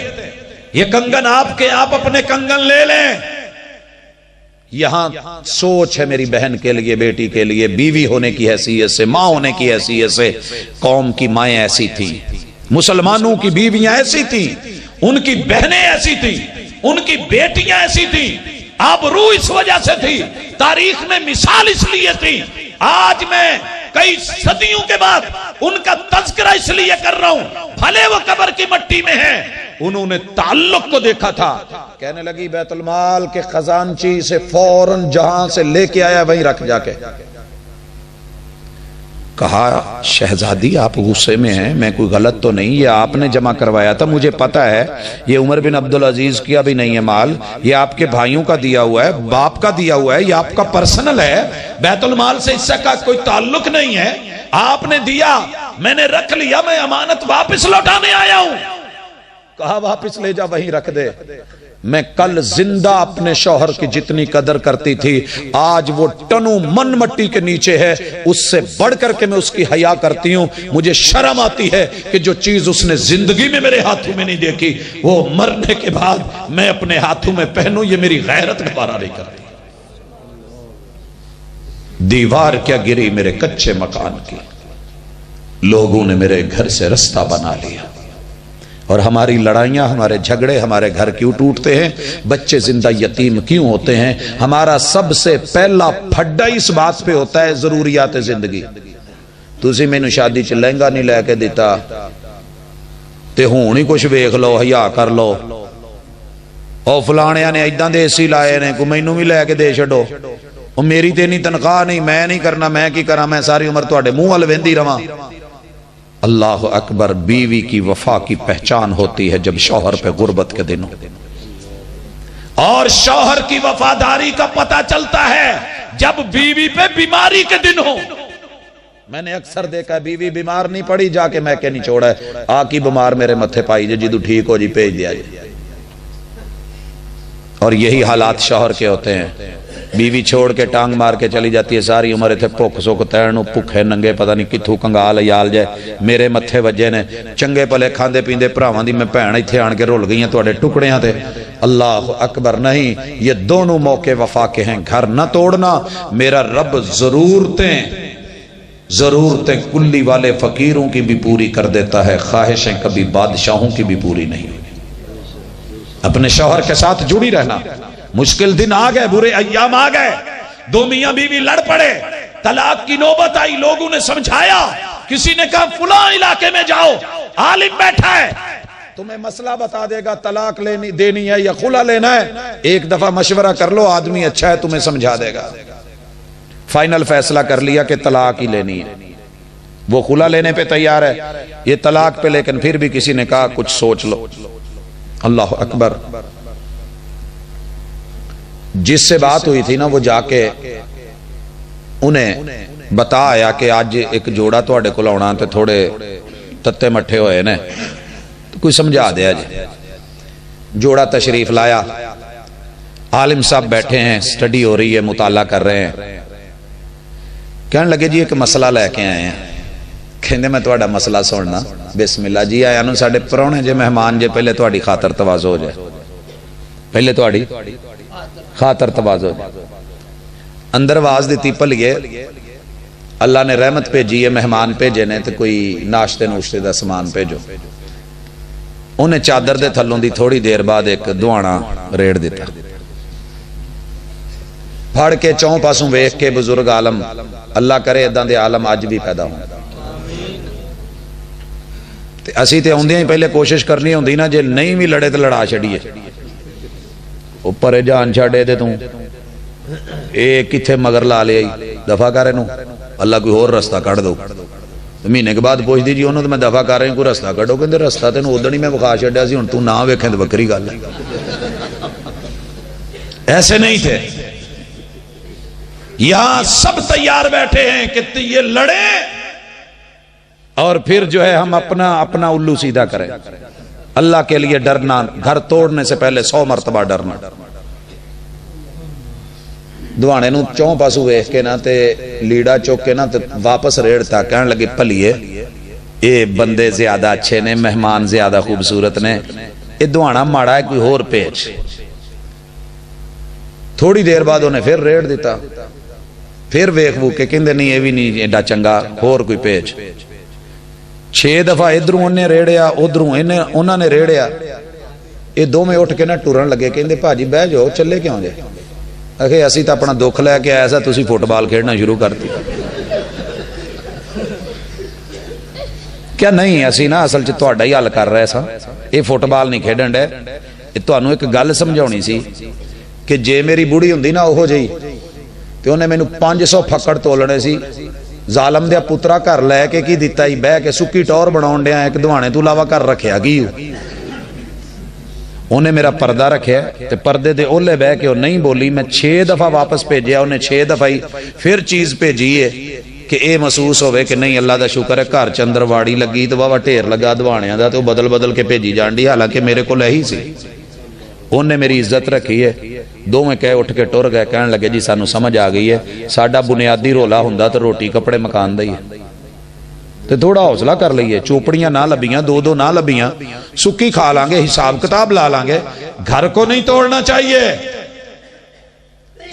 یہ کنگن آپ کے, آپ اپنے کنگن لے لیں. یہاں سوچ ہے میری بہن کے لیے, بیٹی کے لیے, بیوی ہونے کی حیثیت سے, ماں ہونے کی حیثیت سے. قوم کی مائیں ایسی تھی, مسلمانوں کی بیویاں ایسی تھی, ان کی بہنیں ایسی تھی, ان کی بیٹیاں ایسی تھی. آبرو اس وجہ سے تھی, تاریخ میں مثال اس لیے تھی. آج میں کئی صدیوں کے بعد ان کا تذکرہ اس لیے کر رہا ہوں, بھلے وہ قبر کی مٹی میں ہیں, انہوں نے تعلق کو دیکھا تھا. کہنے لگی بیت المال کے خزانچی سے فوراً جہاں سے لے کے آیا وہیں رکھ جا کے. کہا شہزادی آپ غصے میں ہیں, میں کوئی غلط تو نہیں, یہ آپ نے جمع کروایا تھا, مجھے پتا ہے یہ عمر بن عبدالعزیز کیا بھی نہیں ہے مال, یہ آپ کے بھائیوں کا دیا ہوا ہے, باپ کا دیا ہوا ہے, یہ آپ کا پرسنل ہے, بیت المال سے اس کا کوئی تعلق نہیں ہے, آپ نے دیا, میں نے رکھ لیا, میں امانت واپس لوٹانے آیا ہوں. کہا واپس لے جا وہیں رکھ دے. میں کل زندہ اپنے شوہر کی جتنی قدر کرتی تھی آج وہ ٹنوں من مٹی کے نیچے ہے, اس سے بڑھ کر کے میں اس کی حیا کرتی ہوں. مجھے شرم آتی ہے کہ جو چیز اس نے زندگی میں میرے ہاتھوں میں نہیں دیکھی وہ مرنے کے بعد میں اپنے ہاتھوں میں پہنوں, یہ میری غیرت گوارا نہیں کرتی. دیوار کیا گری میرے کچے مکان کی, لوگوں نے میرے گھر سے رستہ بنا لیا, اور ہماری لڑائیاں, ہمارے جھگڑے, ہمارے گھر کیوں ٹوٹتے ہیں, بچے زندہ یتیم کیوں ہوتے ہیں. ہمارا سب سے پہلا پھڈا اس بات پہ ہوتا ہے ضروریات زندگی. تسی مینوں شادی چ لہنگا نہیں لے کے دیتا تے ہون ہی کچھ ویکھ لو, حیا کر لو, او فلانیاں نے ایداں دے اسی لائے نے, کو مینوں بھی لے کے دے چھڈو, او میری تے نہیں تنخواہ نہیں, میں نہیں کرنا, میں کی کراں, میں ساری عمر تواڈے منہ ول ویندی رواں. اللہ اکبر. بیوی کی وفا کی پہچان ہوتی ہے جب شوہر پہ غربت کے دن ہو, اور شوہر کی وفاداری کا پتہ چلتا ہے جب بیوی پہ بیماری کے دن ہو. میں نے اکثر دیکھا بیوی بیمار نہیں پڑی, جا کے میں کہ نہیں چھوڑا ہے, آ کی بیمار میرے متھے پائی جے, جدو ٹھیک ہو جی بھیج دیا جی. اور یہی حالات شوہر کے ہوتے ہیں. بیوی چھوڑ کے ٹانگ مار کے چلی جاتی ہے, ساری عمر اتنے بھوک سوک تیرنو, بھوکے ننگے پتہ نہیں کتھوں کنگال یال جائے, میرے متھے وجے نے, چنگے پلے کھاندے پیندے بھراواں دی میں بھین ایتھے آن کے رول گئیاں تواڈے ٹکڑیاں تے. اللہ اکبر. نہیں, یہ دونوں موقع وفا کے ہیں. گھر نہ توڑنا, میرا رب ضرورتیں کلی والے فقیروں کی بھی پوری کر دیتا ہے, خواہشیں کبھی بادشاہوں کی بھی پوری نہیں. اپنے شوہر کے ساتھ جڑی رہنا. مشکل دن آ گئے, برے ایام آ گئے, دو میاں بیوی لڑ پڑے, طلاق کی نوبت آئی, لوگوں نے سمجھایا, کسی نے کہا فلاں علاقے میں جاؤ, عالم بیٹھا ہے تمہیں مسئلہ بتا دے گا, طلاق دینی ہے یا خلا لینا ہے, ایک دفعہ مشورہ کر لو, آدمی اچھا ہے تمہیں سمجھا دے گا. فائنل فیصلہ کر لیا کہ طلاق ہی لینی ہے. وہ خلا لینے پہ تیار ہے, یہ طلاق پہ, لیکن پھر بھی کسی نے کہا کچھ سوچ لو. اللہ اکبر. جس سے بات ہوئی تھی نا وہ جا کے انہیں بتا آیا کہ آج ایک جوڑا تواڈے کول آنا تے تھوڑے تتے مٹھے ہوئے نے، تو کوئی سمجھا دیا جی۔ جوڑا تشریف لایا، عالم صاحب بیٹھے ہیں، سٹڈی ہو رہی ہے، مطالعہ کر رہے ہیں۔ کہنے لگے جی ایک مسئلہ لے کے آئے ہیں۔ کہندے میں تواڈا مسئلہ سننا۔ بسم اللہ جی آیا نو ساڈے پرانے جے مہمان جے، پہلے تواڈی خاطر تواضع ہو جائے، پہلے تواڈی خاطر تواضع ہو جائے۔ اندر آواز دیتی پلیے اللہ نے رحمت بھیجی ہے، مہمان بھیجے نے، تو کوئی ناشتے نوشتے دا سامان بھیجو۔ انہیں چادر دے تھلوں دی تھوڑی دیر بعد ایک دوانا ریڑ دیتا، پھڑ کے چوں پاسوں ویکھ کے بزرگ عالم، اللہ کرے اداں دے عالم اج بھی پیدا ہوں۔ تے اسی تے اوندیاں ہی پہلے کوشش کرنی ہوندی نا، جے نہیں بھی لڑے تے لڑا چھڑیے، اوپر جان چھڑے دے توں اے کتھے مگر لا لے دفع کرے نو، اللہ کوئی اور رستہ کٹ دو۔ مہینے کے بعد پوچھ دی جی انہوں تو میں دفع کر رہی ہوں، کوئی رستہ کٹو، کہ رستہ تینوں ادھر ہی میں بخا چھڑیا سی، ہن تو نہ ویکھیں تے بکری گل ہے۔ ایسے نہیں تھے، یہاں سب تیار بیٹھے ہیں کہ یہ لڑے اور پھر جو ہے ہم اپنا الو سیدھا کریں۔ اللہ کے لیے ڈرنا، گھر توڑنے سے پہلے 100 مرتبہ ڈرنا۔ دوانے نو چوں پاسو ویکھ کے نا تے لیڑا چوک کے نا تے واپس ریڑتا، کہنے لگے پلیے اے بندے زیادہ اچھے نے، مہمان زیادہ خوبصورت نے، اے دوانا ماڑا ہے، کوئی اور پیچ۔ تھوڑی دیر بعد انہیں پھر ریڑ دیتا، پھر ویکھ وہ کہ کہندے نہیں اے بھی نہیں ایڈا چنگا، اور کوئی پیچ۔ 6 دفعہ ادھروں انہیں ریڑیا، ادھروں انہوں نے ریڑیا، یہ دو میں اٹھ کے نا ٹورن لگے، کہندے بھاجی بہ جاؤ، چلے کیوں جے؟ اکھے اسی تا اپنا دکھ لے کے آیا سا، تسی فٹ بال کھیڑنا شروع کرتی۔ کیا نہیں اسی نا اصل چ تہاڈا ہی حل کر رہے سا، یہ فٹ بال نہیں کھیڈن ڈے، یہ تانوں ایک گل سمجھاونی سی کہ جے میری بوڑھی ہوندی نا اوہو جئی تے انہیں مینوں 500 پھکڑ تولنے سی۔ ظالم دیا پترا گھر لے کے کی دیتا ہی، بہ کے سکی ٹور بناون ڈیا ایک دوانے تو علاوہ کر رکھیا کی انہیں میرا پردہ رکھیا تے پردے دے اولے بہ کے وہ نہیں بولی۔ میں 6 دفعہ واپس بھیجیا، انہیں 6 دفعہ ہی پھر چیز بھیجی ہے کہ اے محسوس ہوئے کہ نہیں اللہ دا شکر ہے گھر چندر واڑی لگی تو واہ ٹھیر لگا دوانیاں دا، تو بدل بدل کے بھیجی جان دی، حالانکہ میرے کو لہی سی۔ انہیں میری عزت رکھی ہے، دو میں کہے اٹھ کے ٹر گئے، کہنے لگے جی سانو سمجھ آ گئی ہے، ساڈا بنیادی رولا ہوندا تو روٹی کپڑے مکان دئی تو تھوڑا حوصلہ کر لئیے، چوپڑیاں نہ لبیاں، دو نہ لبیاں، سکی کھا لیں گے، حساب کتاب لا لیں گے، گھر کو نہیں توڑنا چاہیے۔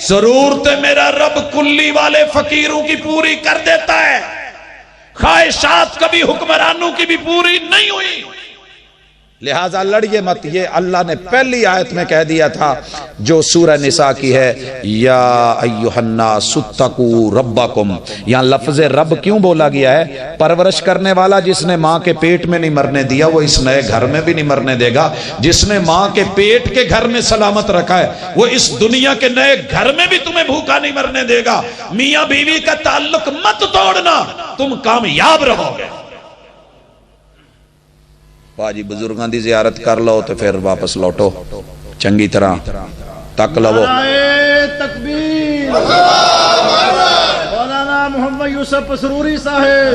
ضرورت میرا رب کلی والے فقیروں کی پوری کر دیتا ہے، خواہشات کبھی حکمرانوں کی بھی پوری نہیں ہوئی، لہٰذا لڑیے مت۔ یہ اللہ نے پہلی آیت میں کہہ دیا تھا جو سورہ نساء کی ہے، یا ایھا الناس اتقوا ربکم، یہاں لفظ رب کیوں بولا گیا ہے؟ پرورش کرنے والا جس نے ماں کے پیٹ میں نہیں مرنے دیا وہ اس نئے گھر میں بھی نہیں مرنے دے گا، جس نے ماں کے پیٹ کے گھر میں سلامت رکھا ہے وہ اس دنیا کے نئے گھر میں بھی تمہیں بھوکا نہیں مرنے دے گا۔ میاں بیوی کا تعلق مت توڑنا، تم کامیاب رہو گے۔ باجی بزرگاں دی زیارت کر لو تو پھر واپس لوٹو، چنگی طرح تک لو۔ تکبیر، مولانا محمد یوسف سروری صاحب،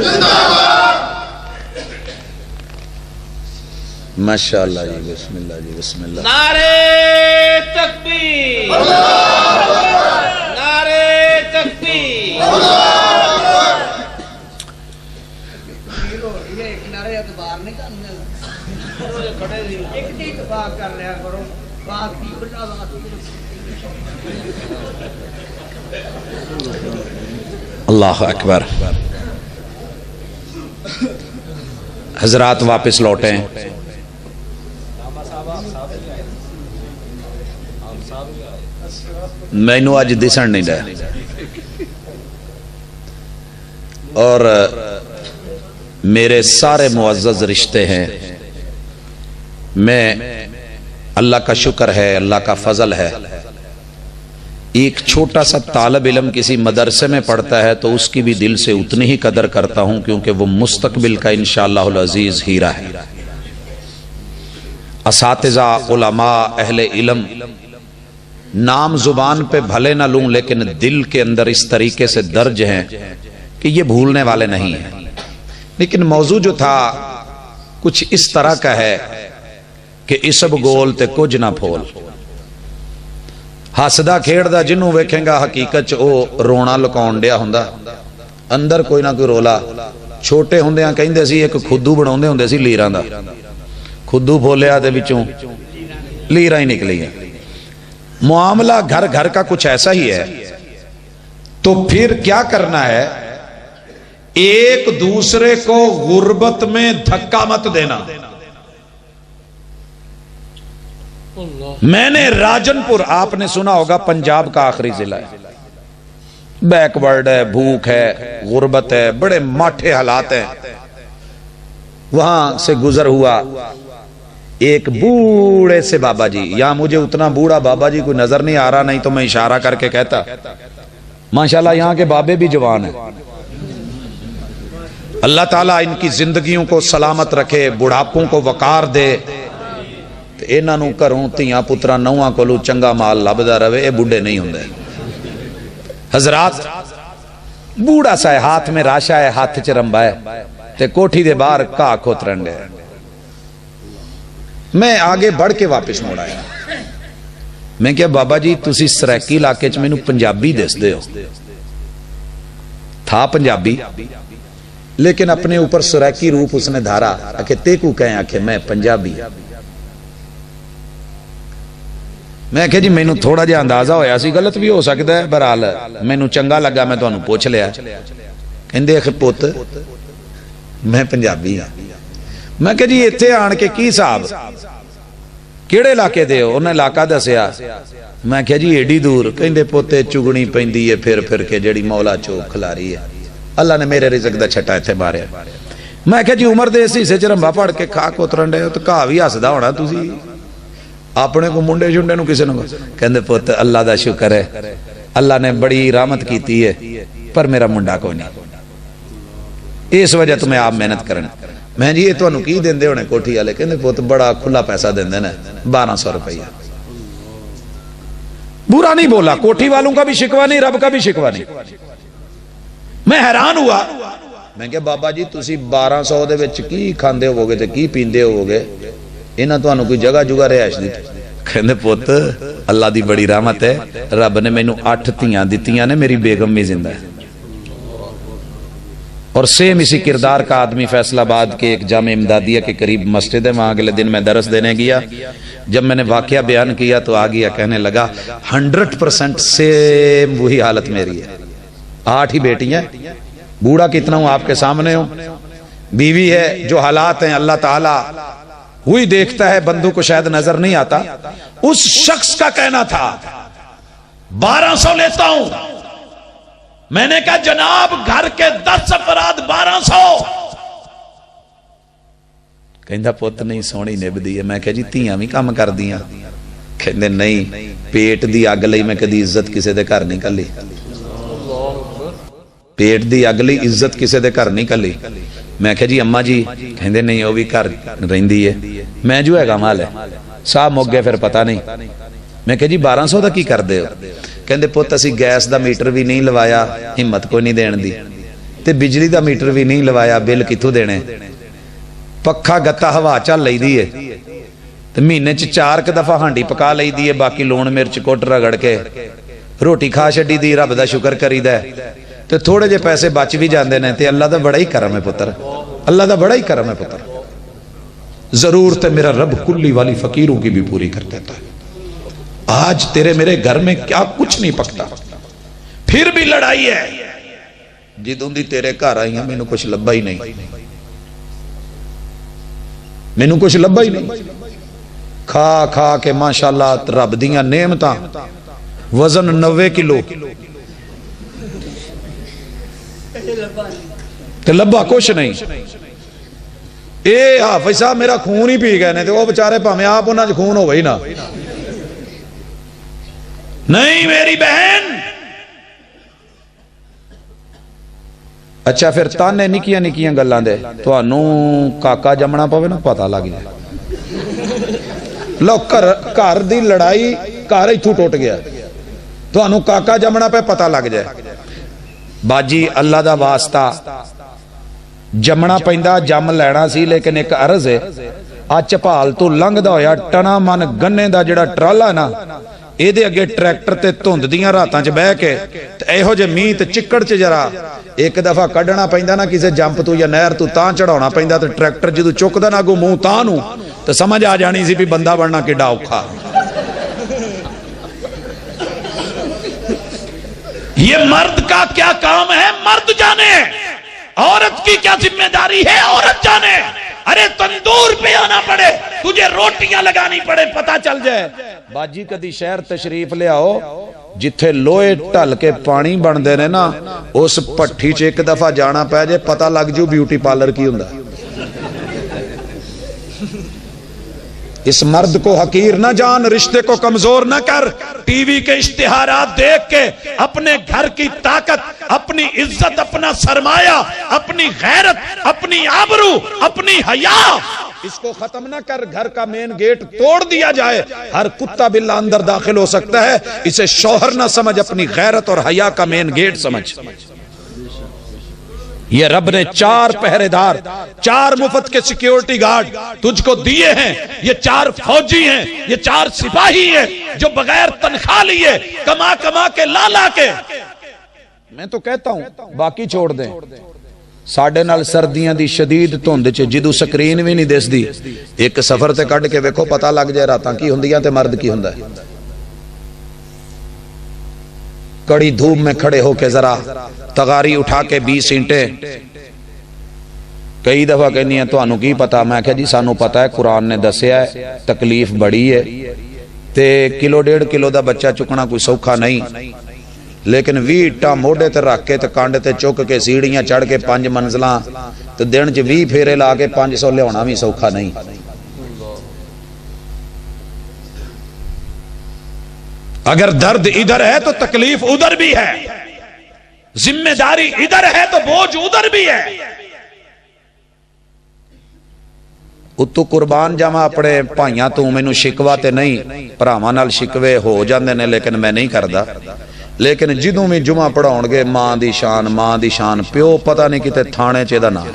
ماشاءاللہ جی، بسم اللہ جی، بسم اللہ۔ نعرے تکبیر، نعرے تکبیر۔ اللہ اکبر۔ حضرات واپس لوٹیں۔ مینو اج دسن نہیں دے، اور میرے سارے معزز رشتے ہیں، میں اللہ کا شکر ہے، اللہ کا فضل ہے، ایک چھوٹا سا طالب علم کسی مدرسے میں پڑھتا ہے تو اس کی بھی دل سے اتنی ہی قدر کرتا ہوں، کیونکہ وہ مستقبل کا انشاءاللہ العزیز ہیرا ہے۔ اساتذہ، علماء، اہل علم نام زبان پہ بھلے نہ لوں لیکن دل کے اندر اس طریقے سے درج ہیں کہ یہ بھولنے والے نہیں ہیں، لیکن موضوع جو تھا کچھ اس طرح کا ہے کہ اسب گول تے کچھ نہ پھول. ہسدا کھیڑدا جنوں ویکھیں گا حقیقت او رونا لکاؤن ڈیا ہوندا، اندر کوئی نہ کوئی رولا. چھوٹے ہوندیاں کہندے سی ایک خودو بناوندے ہوندے سی لیراں دا، خودو پھولیا تے وچوں لیراں ہی نکلی ہیں. معاملہ گھر گھر کا کچھ ایسا ہی ہے. تو پھر کیا کرنا ہے؟ ایک دوسرے کو غربت میں دھکا مت دینا. میں نے راجن پور، آپ نے سنا ہوگا پنجاب کا آخری ضلع ہے، بیک ورڈ ہے، بھوک ہے، غربت ہے، بڑے ماٹھے حالات ہیں. وہاں سے گزر ہوا ایک بوڑھے سے بابا جی. یہاں مجھے اتنا بوڑھا بابا جی کوئی نظر نہیں آ رہا، نہیں تو میں اشارہ کر کے کہتا. ماشاءاللہ یہاں کے بابے بھی جوان ہیں. اللہ تعالیٰ ان کی زندگیوں کو سلامت رکھے، بڑھاپوں کو وقار دے، انہاں نوں گھروں تھیاں پتراں نوہاں کولوں چنگا مال لبدا رہے. اے بڈھے نہیں ہوندے حضرات. بوڑھا سا ہے، ہاتھ میں راشا ہے، ہاتھ چ رمبا ہے تے کوٹھی دے باہر گھاہ کھوترن ڈے. میں آگے بڑھ کے واپس موڑ آیا. میں کہا بابا جی تسی سریکی علاقے چ مینوں پنجابی دس دے ہو. تھا پنجابی لیکن اپنے اوپر سریکی روپ اس نے دھارا کہ تے کو کہیں آکھے میں پنجابی. میں کہا جی مینوں تھوڑا جہا اندازہ ہویا سی، غلط بھی ہو سکتا ہے، بہرحال مینوں چنگا لگا، میں تانوں پوچھ لیا. کہندے کہ پوت میں پنجابی ہاں. میں کہا جی ایتھے آن کے کی صاحب کیڑے علاقے دے ہو؟ انہیں علاقہ دسیا. میں کہا جی ایڈی دور. کہندے پوتے چگنی پیندی ہے پھر پھر کے جڑی مولا چوک کھلاری ہے. اللہ نے میرے رزق دا چھٹا ایتھے ماریا. میں کہا جی عمر دے اسی سے چرمبا پڑھ کے کھا کوترن ڈے ہو تو کھا بھی ہسدا ہونا تسی اپنے کو منڈے شنڈے نو کسے نو. کہندے پوت اللہ دا شکر ہے، اللہ نے بڑی رحمت کیتی ہے، پر میرا منڈا کوئی نہیں، اس وجہ تو میں آپ محنت کرنا. میں جی یہ تانوں کی دیندے ہونے کوٹھی والے؟ کہندے پوت بڑا کھلا پیسہ دیندے نے، 1200 روپیہ. برا نہیں بولا، کوٹھی والوں کا بھی شکوہ نہیں، رب کا بھی شکوہ نہیں. میں حیران ہوا. میں کہا بابا جی تسی 1200 دے وچ کی کھاندے ہوگے تے کی پیندے ہوگے؟ انہاں تانوں کوئی جگہ جگہ رہائش دی؟ کہندے پوت اللہ دی بڑی رحمت ہے، رب نے مینوں 8 دھیاں دتیاں نے، میری بیگم بھی زندہ ہے. اور سیم اسی کردار کا آدمی فیصل آباد کے ایک جامع امدادیہ کے قریب مسجد ہے، وہاں اگلے دن میں درس دینے گیا. جب میں نے واقعہ بیان کیا تو آ گیا کہنے لگا 100% سیم وہی حالت میری ہے. 8 ہی بیٹیاں، بوڑھا کتنا ہوں آپ کے سامنے ہوں، بیوی ہے. جو حالات ہیں اللہ تعالیٰ وہی دیکھتا ہے، بندوں کو شاید نظر نہیں آتا. اس شخص کا کہنا تھا 1200 لیتا ہوں. میں نے کہا جناب گھر کے 10 افراد 1200. کہندا پوت نہیں سونی نبدی ہے. میں کہا جی تیاں بھی کام کر دیاں؟ کہندے نہیں، پیٹ دی اگ لئی میں کدی عزت کسے دے گھر نہیں کلی. پیٹ دی اگ لئی عزت کسے دے گھر نہیں کلی. میں کہا جی اماں جی؟ کہندے نہیں وہ بھی گھر رہندی ہے. میں جو ہے گا مال ہے صاحب مک گئے پھر پتہ نہیں. میں کہا جی 1200 دا کی کر دے ہو؟ کہندے پوت اسی گیس دا میٹر بھی نہیں لوایا، ہمت کوئی نہیں دین دی، تے بجلی دا میٹر بھی نہیں لوایا، بل کتھوں دینے؟ پکھا گتا ہوا چل لئی دی ہے تے مہینے چ 4 دفعہ ہانڈی پکا لئی دی ہے، باقی لون مرچ کوٹ رگڑ کے روٹی کھا چھڈی دی. رب دا شکر کریدا ہے تے تھوڑے جے پیسے بچ بھی جاندے نے تے اللہ دا بڑا ہی کرم ہے پتر، اللہ دا بڑا ہی کرم ہے پتر. ضرورت ہے میرا رب کلی والی فقیروں کی بھی پوری کر دیتا ہے. آج تیرے میرے گھر میں کیا کچھ نہیں پکتا، پھر بھی لڑائی ہے. جدوں دی تیرے گھر آئی ہیں مینوں کچھ لبا ہی نہیں، مینوں کچھ لبا ہی نہیں. کھا کھا کے ماشاءاللہ رب دیاں نعمتاں، وزن 90 کلو تے لبا کچھ نہیں. اے حافظ صاحب میرا خون ہی پی گئے نے تے وہ بیچارے بھاویں آپ انہاں وچ خون ہوے ہی نہ. نہیں میری بہن. اچھا پھر تانے نکیاں نکیاں گلاں دے تانوں کاکا جمنا پوے نا پتہ لگ جائے. لو گھر دی لڑائی گھر ایتھوں ٹوٹ گیا، تانوں کاکا جمنا پہ پتہ لگ جائے. ਬਾਜੀ ਅੱਲਾ ਦਾ ਵਾਸਤਾ ਜੰਮਣਾ ਪੈਂਦਾ, ਜੰਮ ਲੈਣਾ ਸੀ, ਲੇਕਿਨ ਇੱਕ ਅਰਜ਼ ਹੈ, ਆ ਝਪਾਲ ਤੋਂ ਲੰਘਦਾ ਹੋਇਆ ਟਣਾ ਮਨ ਗੰਨੇ ਦਾ ਜਿਹੜਾ ਟਰਾਲਾ ਨਾ, ਇਹਦੇ ਅੱਗੇ ਟਰੈਕਟਰ ਤੇ ਧੁੰਦ ਦੀਆਂ ਰਾਤਾਂ 'ਚ ਬਹਿ ਕੇ ਤੇ ਇਹੋ ਜਿਹੇ ਮੀਂਹ ਤੇ ਚਿੱਕੜ 'ਚ ਜਰਾ ਇੱਕ ਦਫਾ ਕੱਢਣਾ ਪੈਂਦਾ ਨਾ ਕਿਸੇ ਜੰਪ ਤੋਂ ਜਾਂ ਨਹਿਰ ਤੋਂ, ਤਾਂ ਚੜਾਉਣਾ ਪੈਂਦਾ, ਤੇ ਟਰੈਕਟਰ ਜਦੋਂ ਚੁੱਕਦਾ ਨਾ ਅੱਗੋਂ ਮੂੰਹ ਤਾਂ ਨੂੰ, ਤੇ ਸਮਝ ਆ ਜਾਣੀ ਸੀ ਵੀ ਬੰਦਾ ਬਣਨਾ ਕਿੱਡਾ ਔਖਾ। یہ مرد کا کیا کام ہے مرد جانے، عورت کی کیا ذمہ داری ہے عورت جانے۔ ارے تندور پہ آنا پڑے، تجھے روٹیاں لگانی پڑے، پتہ چل جائے۔ ਬਾਜੀ ਕਦੀ ਸ਼ਹਿਰ ਤਸ਼ਰੀਫ ਲਿਆਓ ਜਿੱਥੇ ਲੋਹੇ ਢਲ ਕੇ ਪਾਣੀ ਬਣਦੇ ਨੇ ਨਾ, ਉਸ ਭੱਠੀ 'ਚ ਇੱਕ ਦਫਾ ਜਾਣਾ ਪੈ ਜੇ, ਪਤਾ ਲੱਗ ਜੂ ਬਿਊਟੀ ਪਾਰਲਰ ਕੀ ਹੁੰਦਾ। اس مرد کو حقیر نہ جان، رشتے کو کمزور نہ کر، ٹی وی کے اشتہارات دیکھ کے اپنے گھر کی طاقت، اپنی عزت، اپنا سرمایہ، اپنی غیرت، اپنی آبرو، اپنی حیا، اس کو ختم نہ کر۔ گھر کا مین گیٹ توڑ دیا جائے، ہر کتا بلا اندر داخل ہو سکتا ہے، اسے شوہر نہ سمجھ، اپنی غیرت اور حیا کا مین گیٹ سمجھ۔ یہ رب نے 4 پہرے دار، 4 مفت کے سیکیورٹی گارڈ تجھ کو دیے ہیں۔ یہ 4 فوجی ہیں، یہ 4 سپاہی ہیں جو بغیر تنخواہ لیے کما کما کے لا کے۔ میں تو کہتا ہوں باقی چھوڑ دیں، ساڈے نال سردیاں دی شدید دھند چ جدوں سکرین بھی نہیں دسدی، ایک سفر تے کڈ کے ویکھو، پتہ لگ جائے راتاں کی ہوندیاں تے مرد کی ہوندا ہے۔ کڑی دھوپ میں کھڑے ہو کے ذرا تغاری اٹھا کے 20 اینٹیں، کئی دفعہ کہنی ہے تانوں کی پتا، میں کہا جی سانوں پتا ہے، قرآن نے دسیا ہے، تکلیف بڑی ہے، تے کلو 1.5 کلو دا بچہ چکنا کوئی سوکھا نہیں، لیکن 20 اٹا موڑے تے رکھ کے تے کانڈ تے چک کے سیڑھیاں چڑھ کے 5 منزلاں تے دن چ 20 پھیرے لا کے 500 لیاونا بھی سوکھا نہیں۔ اگر درد ادھر ہے تو تکلیف ادھر بھی ہے، ذمہ داری ادھر ہے تو بوجھ ادھر بھی ہے۔ اتو قربان جاواں اپنے بھائیاں تو، مینوں شکوا تے نہیں، بھراواں نال شکوے ہو جاندے نے لیکن میں نہیں کردا، لیکن جدوں بھی جمعہ پڑھاؤن گے ماں دی شان، پیو پتہ نہیں کتے تھانے چ دا نام،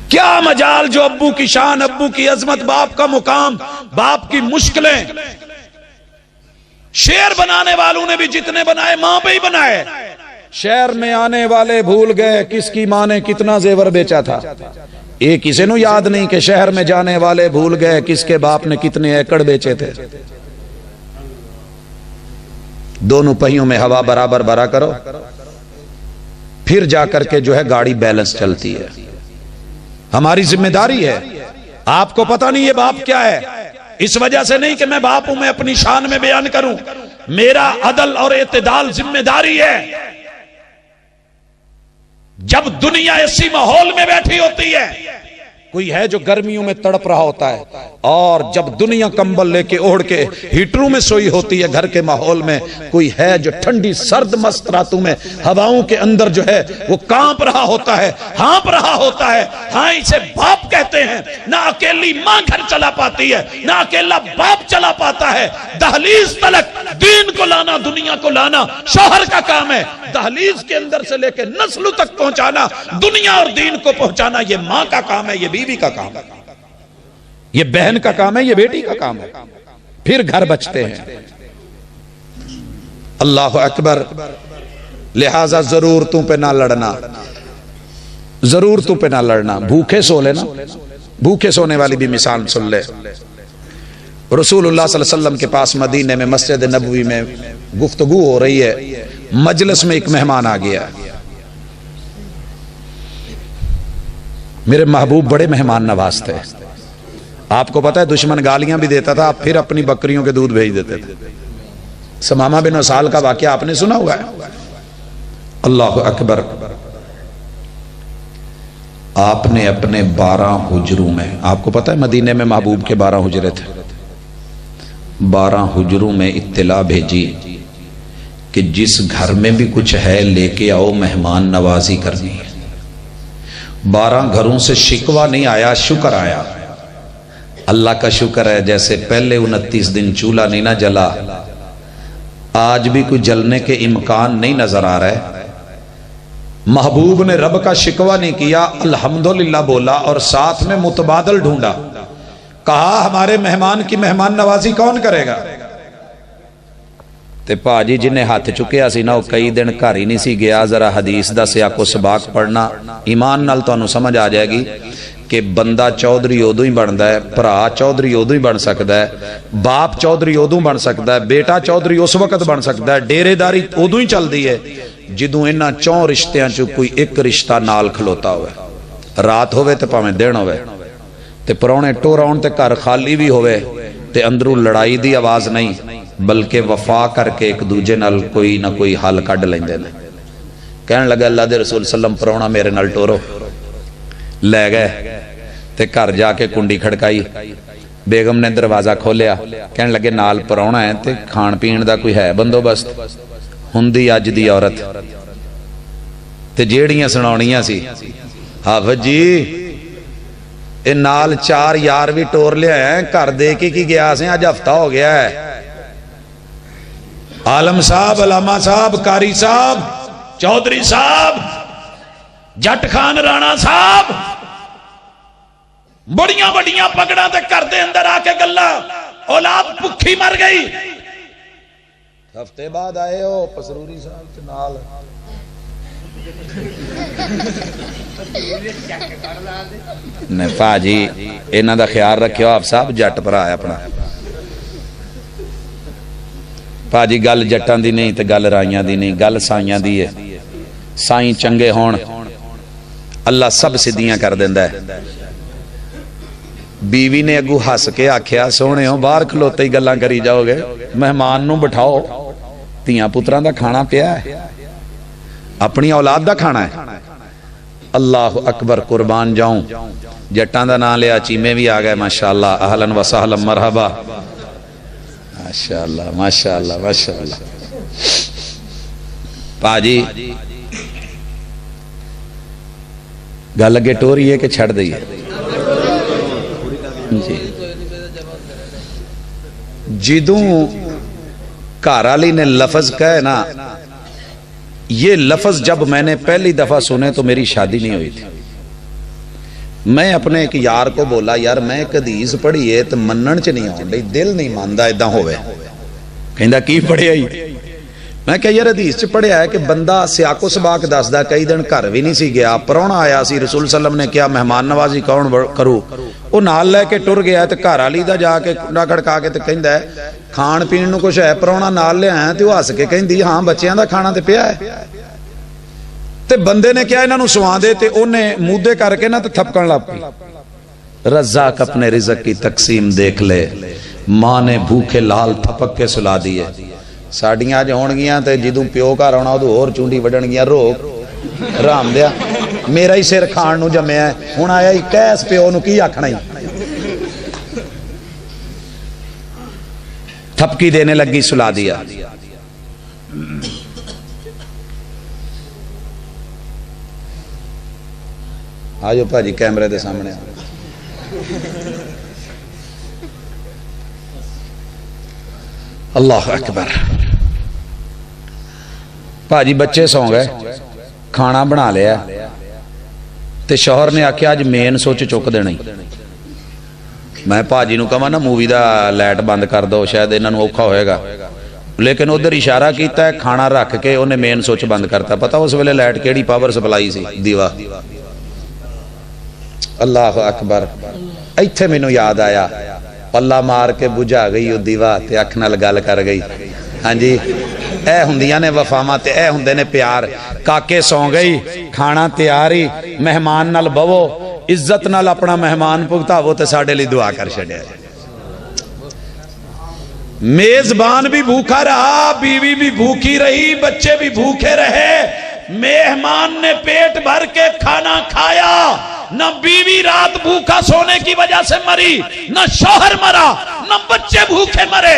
کیا مجال جو ابو کی شان، ابو کی عظمت، باپ کا مقام، باپ کی مشکلیں۔ شعر بنانے والوں نے بھی جتنے بنائے ماں پہ ہی بنائے۔ شہر میں آنے والے بھول گئے کس کی ماں نے کتنا زیور بیچا تھا، ایک کسی نو یاد نہیں کہ شہر میں جانے والے بھول گئے کس کے باپ نے کتنے ایکڑ بیچے تھے۔ دونوں پہیوں میں ہوا برابر بھرا کرو، پھر جا کر کے جو ہے گاڑی بیلنس چلتی ہے۔ ہماری ذمہ داری ہے، آپ کو پتہ نہیں یہ باپ کیا ہے، اس وجہ سے نہیں کہ میں باپ ہوں میں اپنی شان میں بیان کروں، میرا عدل اور اعتدال ذمہ داری ہے۔ جب دنیا ایسی ماحول میں بیٹھی ہوتی ہے، کوئی ہے جو گرمیوں میں تڑپ رہا ہوتا ہے، اور جب دنیا کمبل لے کے اوڑھ کے ہیٹروں میں سوئی ہوتی ہے گھر کے ماحول میں، کوئی ہے جو ٹھنڈی سرد مست راتوں میں ہواؤں کے اندر جو ہے وہ کانپ رہا ہوتا ہے، ہانپ رہا ہوتا ہے۔ ہاں اسے باپ کہتے ہیں۔ نہ اکیلی ماں گھر چلا پاتی ہے، نہ اکیلا باپ چلا پاتا ہے۔ دہلیز تلک دین کو لانا، دنیا کو لانا شوہر کا کام ہے، دہلیز کے اندر سے لے کے نسل تک پہنچانا، دنیا اور دین کو پہنچانا یہ ماں کا کام ہے، یہ بیوی کا کام ہے، یہ بہن کا کام ہے، یہ بیٹی کا کام ہے، پھر گھر بچتے ہیں۔ اللہ اکبر۔ لہذا ضرورتوں پہ نہ لڑنا، ضرورتوں پہ نہ لڑنا، بھوکے سو لینا۔ بھوکے سونے والی بھی مثال سن لے۔ رسول اللہ صلی اللہ علیہ وسلم کے پاس مدینے میں مسجد نبوی میں گفتگو ہو رہی ہے، مجلس میں ایک مہمان آ گیا۔ میرے محبوب بڑے مہمان نواز تھے، آپ کو پتا ہے دشمن گالیاں بھی دیتا تھا، آپ پھر اپنی بکریوں کے دودھ بھیج دیتے تھے۔ سمامہ بن اسال کا واقعہ آپ نے سنا ہوا ہے۔ اللہ اکبر۔ آپ نے اپنے 12 حجروں میں، آپ کو پتا ہے مدینے میں محبوب کے 12 حجرے تھے، 12 حجروں میں اطلاع بھیجی کہ جس گھر میں بھی کچھ ہے لے کے آؤ، مہمان نوازی کرنی ہے۔ 12 گھروں سے شکوہ نہیں آیا، شکر آیا۔ اللہ کا شکر ہے، جیسے پہلے 29 دن چولہا نہیں نہ جلا، آج بھی کوئی جلنے کے امکان نہیں نظر آ رہا ہے. محبوب نے رب کا شکوہ نہیں کیا، الحمدللہ بولا اور ساتھ میں متبادل ڈھونڈا. کہا ہمارے مہمان کی مہمان نوازی کون کرے گا؟ تے پاجی جنہیں ہاتھ چکیا سی نا وہ کئی دن گھر ہی نہیں سی گیا. ذرا حدیث دا سیاق و سباق پڑھنا، ایمان نال تانوں سمجھ آ جائے گی کہ بندہ چودھری ادو ہی بنتا ہے، بھرا چودھری ادو ہی بن سکتا ہے، باپ چودھری ادو بن سکتا ہے، بیٹا چودھری اس وقت بن سکتا ہے، ڈیرے داری ادو ہی چلتی ہے جدوں انہاں چوں رشتیاں چوں کوئی ایک رشتہ نال کھلوتا ہوئے. رات ہوئے تے پاویں دن ہوئے تے پرونے ٹور آن تے گھر خالی بھی ہوئے تے اندروں لڑائی دی آواز نہیں بلکہ وفا کر کے ایک دوجے نال کوئی نہ کوئی حل کڈ لیندے نے. کہن لگا اللہ دے رسول سلم پرونا میرے نال ٹورو. لے گئے تے گھر جا کے کنڈی کھڑکائی. بیگم نے دروازہ کھولیا. کہن لگے نال پرونا ہے تے کھان پین دا کوئی ہے بندوبست؟ ہندی اج دی عورت تے جیڑیاں سناونیاں سی حافظ جی اے نال 4 یار بھی ٹور لیا ہے، گھر دے کے کی گیا سے اج ہفتہ ہو گیا ہے. عالم صاحب، علامہ صاحب، قاری صاحب، چودھری صاحب، جٹ خان رانا صاحب بڑیاں بڑیاں پگڑاں تے گھر دے اندر آ کے گلاں، اولاد بھکھی مر گئی. ہفتے بعد آئے ہو پسروری صاحب تے نال نے پاجی انہاں دا خیال رکھیو. آپ صاحب جٹ بھرا ہے اپنا. پاجی گل جٹاں دی نہیں تے گل رائیاں دی نہیں، گل سائیاں دی ہے. سائیں چنگے ہون اللہ سب سدیاں کر دیندا ہے. بیوی نے اگو ہس کے آکھیا سونے ہو باہر کھلوتے ہی گلاں کری جاؤ گے، مہمان نو بٹھاؤ، تیاں پتراں دا کھانا پیا ہے، اپنی اولاد دا کھانا ہے. اللہ اکبر، قربان جاؤں. جٹاں دا نام لیا چیمے بھی آ گئے ماشاءاللہ. اہلا و سہلا مرحبا. ماشاءاللہ ماشاءاللہ ماشاءاللہ. پاجی گل اگے ٹوری ہے کہ چھڑ دئیے جی. جدوں گھر والی نے لفظ کہے نا، یہ لفظ جب میں نے پہلی دفعہ سنے تو میری شادی نہیں ہوئی تھی. میں اپنے ایک یار کو بولا یار میں ایک حدیث پڑھی ہے تو منن چ نہیں آن ڈی، دل نہیں ماندا ایداں ہوئے. کہندا کی پڑھیا ہی؟ میں کہ یار حدیث چ پڑھیا ہے کہ بندہ سیاق و سباق دسدا کئی دن گھر بھی نہیں سی گیا، پرونا آیا سی، رسول صلی اللہ علیہ وسلم نے کیا مہمان نوازی کون کرو، وہ نال لے کے ٹر گیا تے گھر والی دا جا کے کنڈا کھڑکا کے تے کہندا ہے کھان پین نو کچھ ہے، پرونا نال لے آیا تے وہ ہس کے کہندی ہاں بچیاں دا کھانا تے پیا ہے. تے بندے نے کیا انہاں نو سوا دے تے اونے مودے کر کے نا تے تھپکن لگ پئی. رزاق اپنے رزق کی تقسیم دیکھ لے، ماں نے بھوکے لال تھپک کے سلا دیے. ساڈیاں اج ہون گیاں تے جدوں پیو گھر آنا اودوں ہور چونڈی وڈن گیاں. روک رام دیا میرا ہی سر کھان نو جمیا ہے، ہن آیا ہی کیس پیو نو کی آکھنا ہی. تھپکی دینے لگی، سلا دیا. آجو پاجی کیمرے دے سامنے. اللہ اکبر. پاجی بچے سو گئے، کھانا بنا لیا تے شوہر نے آکھیا اج مین سوچ چک دینا. میں پاجی نو کہاں نا مووی دا لائٹ بند کر دو شاید انہاں نو اوکھا ہوئے گا، لیکن ادھر اشارہ کیتا ہے کھانا رکھ کے انہیں مین سوچ بند کرتا. پتا اس ویلے لائٹ کیڑی پاور سپلائی سی؟ دیوا. اللہ اکبر. ایتھے مینوں یاد آیا پلا مار کے بجھا گئی وہ دیوا تے اکھ نال گل کر گئی. ہاں جی اے ہوندیاں نے وفاواں تے اے ہوندے نے پیار. کاکے سو گئی، کھانا تیار ہی، مہمان نال بوو، عزت نال اپنا مہمان پگتاوو تے ساڈے لئی دعا کر چھڈیا. میزبان بھی بھوکا رہا، بیوی بھی بھوکی رہی، بچے بھی بھوکے رہے. مہمان نے پیٹ بھر کے کھانا کھایا، نہ بیوی رات بھوکا سونے کی وجہ سے مری، نہ شوہر مرا، نہ بچے بھوکے مرے.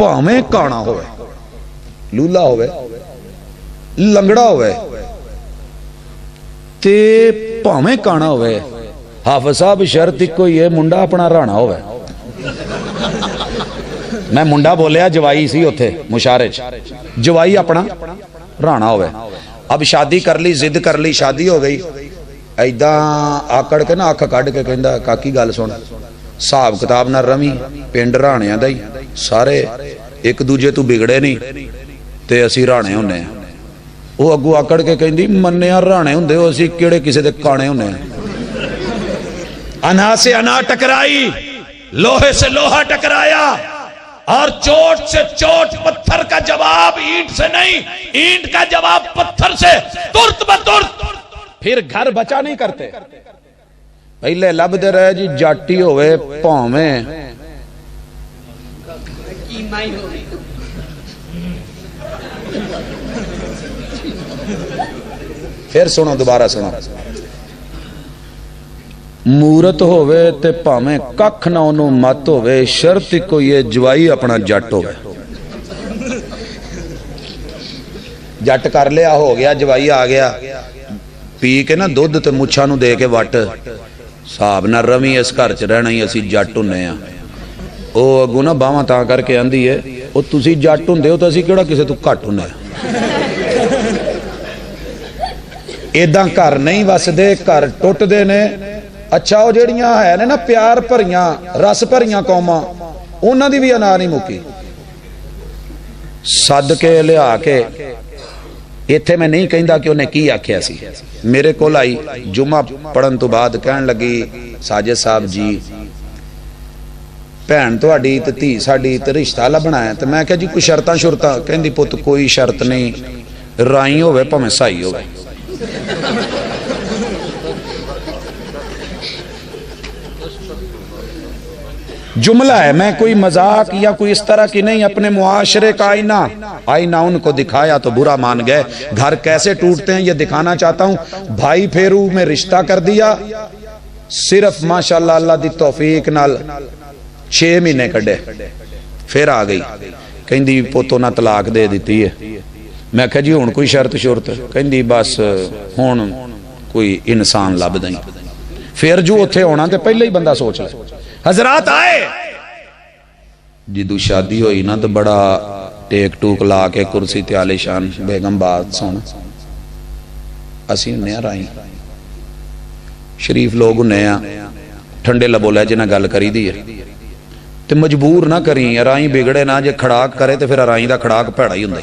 ਭਾਵੇਂ ਕਾਣਾ ਹੋਵੇ, ਲੂਲਾ ਹੋਵੇ, ਲੰਗੜਾ ਹੋਵੇ ਤੇ ਭਾਵੇਂ ਕਾਣਾ ਹੋਵੇ, ਹਾਫਿਜ਼ ਸਾਹਿਬ ਸ਼ਰਤ ਇੱਕੋ ਹੀ ਹੈ, ਮੁੰਡਾ ਆਪਣਾ ਰਾਣਾ ਹੋਵੇ। ਮੈਂ ਮੁੰਡਾ ਬੋਲਿਆ, ਜਵਾਈ ਸੀ ਉੱਥੇ ਮੁਸ਼ਾਰੇ ਚ, ਜਵਾਈ ਆਪਣਾ ਰਾਣਾ ਹੋਵੇ। اب شادی کر لی, ضد کر لی, شادی ہو گئی, ایداں آکڑ کے نا اکھ کڈ کے کہندا کاکی گل سن, حساب کتاب نہ روی, پنڈ رانیاں دا ہی سارے ایک دوجے تو بگڑے نہیں تے اسی رانے ہونے ہیں. وہ اگو آکڑ کے کہندی منیا رانے ہوندے ہو, اسی کیڑے کسے دے کانے ہونے ہیں. انا سے انا ٹکرائی, لوہے سے لوہا ٹکرایا, اور چوٹ سے چوٹ, پتھر کا جواب اینٹ سے نہیں, اینٹ کا جواب پتھر سے, ترت بترت. پھر گھر بچا نہیں کرتے, پہلے لب دے رہے جی جاٹی ہوئے پاویں, پھر سنو, دوبارہ سنو, مورت ہوئے تے پاویں ککھ نہ انہوں مت ہوئے, شرط کو یہ جوائی اپنا جٹ ہوئے. جٹ کر لیا, ہو گیا, جوائی آ گیا, پی کے نا دودھ تے مچھا نو دے کے وٹ, صاحب نہ روی اس گھر چ رہنا ہی اسی جٹ ہونے ہیں. او اگو نا باواں تاں کر کے آندی ہے, او تسی جٹ ہوندے ہو تو اسی کیڑا کسے تو گھٹ ہونے ہیں. ایداں گھر نہیں وسدے, گھر ٹوٹ دے نے. اچھا وہ جڑیاں ہے نا پیار بھریاں رس بھریاں قوماں, انہاں دی بھی انا نہیں مکی. سد کے لیا کے ایتھے میں نہیں کہندا کہ انہیں کی آکھیا سی, میرے کول آئی جمعہ پڑھن تو بعد کہن لگی ساجد صاحب جی بھین تہاڈی تے دھی ساڈی تے رشتہ لبنا ہے. تے میں کہا جی کوئی شرطاں شرطاں, کہندی پت کوئی شرط نہیں, رائی ہوئے بھاویں سائی ہوئے. جملہ ہے, میں کوئی مذاق یا کوئی اس طرح کی نہیں, اپنے معاشرے کا آئینہ ان کو دکھایا تو برا مان گئے. گھر کیسے ٹوٹتے ہیں یہ دکھانا چاہتا ہوں. بھائی پھیرو میں رشتہ کر دیا, صرف ماشاءاللہ اللہ دی توفیق نال 6 مہینے کڈے, پھر آ گئی کہندی پوتو نہ طلاق دے دیتی ہے. میں کہا جی ہن کوئی شرط شرط, کہندی بس ہن کوئی انسان لب دیں. پھر جو اتھے ہونا تے پہلے ہی بندہ سوچ لے. حضرات آئے, جدو شادی ہوئی نا تو بڑا ٹیک ٹوک لا کے کرسی تے عالی شان بیگم بات سن, اسی انہیں رائیں شریف لوگ انہیں ٹھنڈے لبو لے جنہ گل کری دی ہے, تے مجبور نہ کریں, رائیں بگڑے نہ, جے کھڑاک کرے تے پھر رائیں دا کھڑاک پیڑا ہی ہوندہ.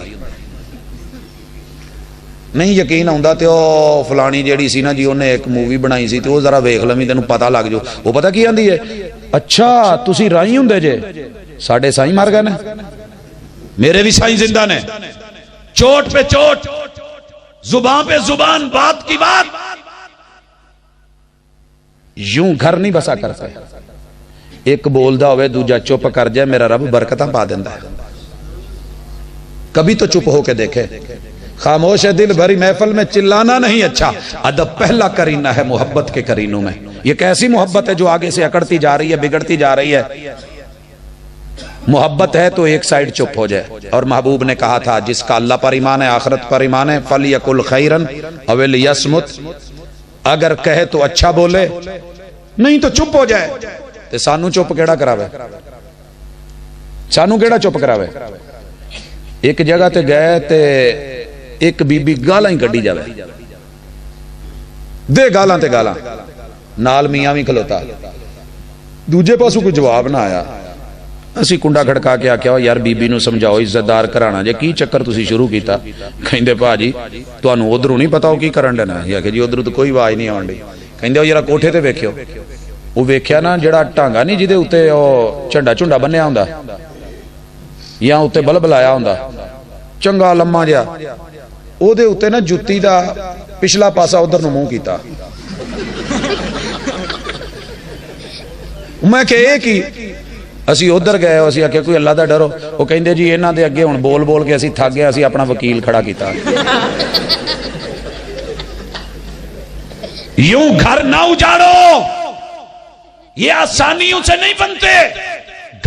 نہیں یقین ہوندا تے او فلانی جیڑی سی نا جی انہیں ایک مووی بنائی سی تے وہ ذرا ویکھ لویں تینوں پتہ لگ جو. وہ پتہ کی آندی ہے, اچھا تسی رائی ہوندے جے, ساڈے سائیں مر گئے نے, میرے بھی سائیں زندہ نے, چوٹ پہ چوٹ, زبان پہ زبان, بات کی بات. یوں گھر نہیں بسا کرتا ہے. ایک بولدا ہوئے دوجا چپ کر جائے, میرا رب برکتاں پا دیندا ہے. کبھی تو چپ ہو کے دیکھے. خاموش ہے دل بھری محفل میں چلانا نہیں اچھا. ادب پہلا کرینہ ہے محبت کے کرینوں میں. یہ کیسی محبت ہے جو آگے سے اکڑتی جا رہی ہے, بگڑتی جا رہی ہے. محبت ہے تو ایک سائیڈ چپ ہو جائے. اور محبوب نے کہا تھا جس کا اللہ پر ایمان ہے, آخرت پر ایمان ہے, فَلْيَقُلْ خَيْرًا أَوْ لِيَصْمُتْ, اگر کہے تو اچھا بولے, نہیں تو چپ ہو جائے. تے سانو چپ کیڑا کراوے, سانو کیڑا چپ کراوے. ایک جگہ تے گئے تے ایک بی بی گالاں ہی کڈی جاوے, دے گالاں تے گالاں, نال میاں بھی کھلوتا, دوجے پاسوں کوئی جواب نہ آیا. اسی کنڈا کھڑکا کے آکیا یار بی بی نو سمجھاؤ عزت دار کرانا جے, کی چکر تسی شروع کیتا. کہندے بھاجی تانوں ادھروں نہیں پتا کی کرن دینا. یا کہ جی ادھروں تو کوئی آواز نہیں آن ڈی. کہندے یار کوٹھے تے ویکھیو, وہ ویکھیا نا جڑا ٹانگا نہیں جدے اوتے او جھنڈا جھنڈا بنیا ہوندا یا اوتے بلب لایا ہوندا چنگا لمما جا, او دے اوتے نا جُتی دا پچھلا پاسا ادھر نو منہ کیتا. میں کہ ایک ہی اسی ادھر گئے, اسی آکھیا کوئی اللہ دا ڈرو. وہ کہندے جی انہاں دے اگے ہن بول بول کے اسی تھک گئے, اسی اپنا وکیل کھڑا کیتا. یوں گھر نہ اجاڑو, یہ آسانیوں سے نہیں بنتے.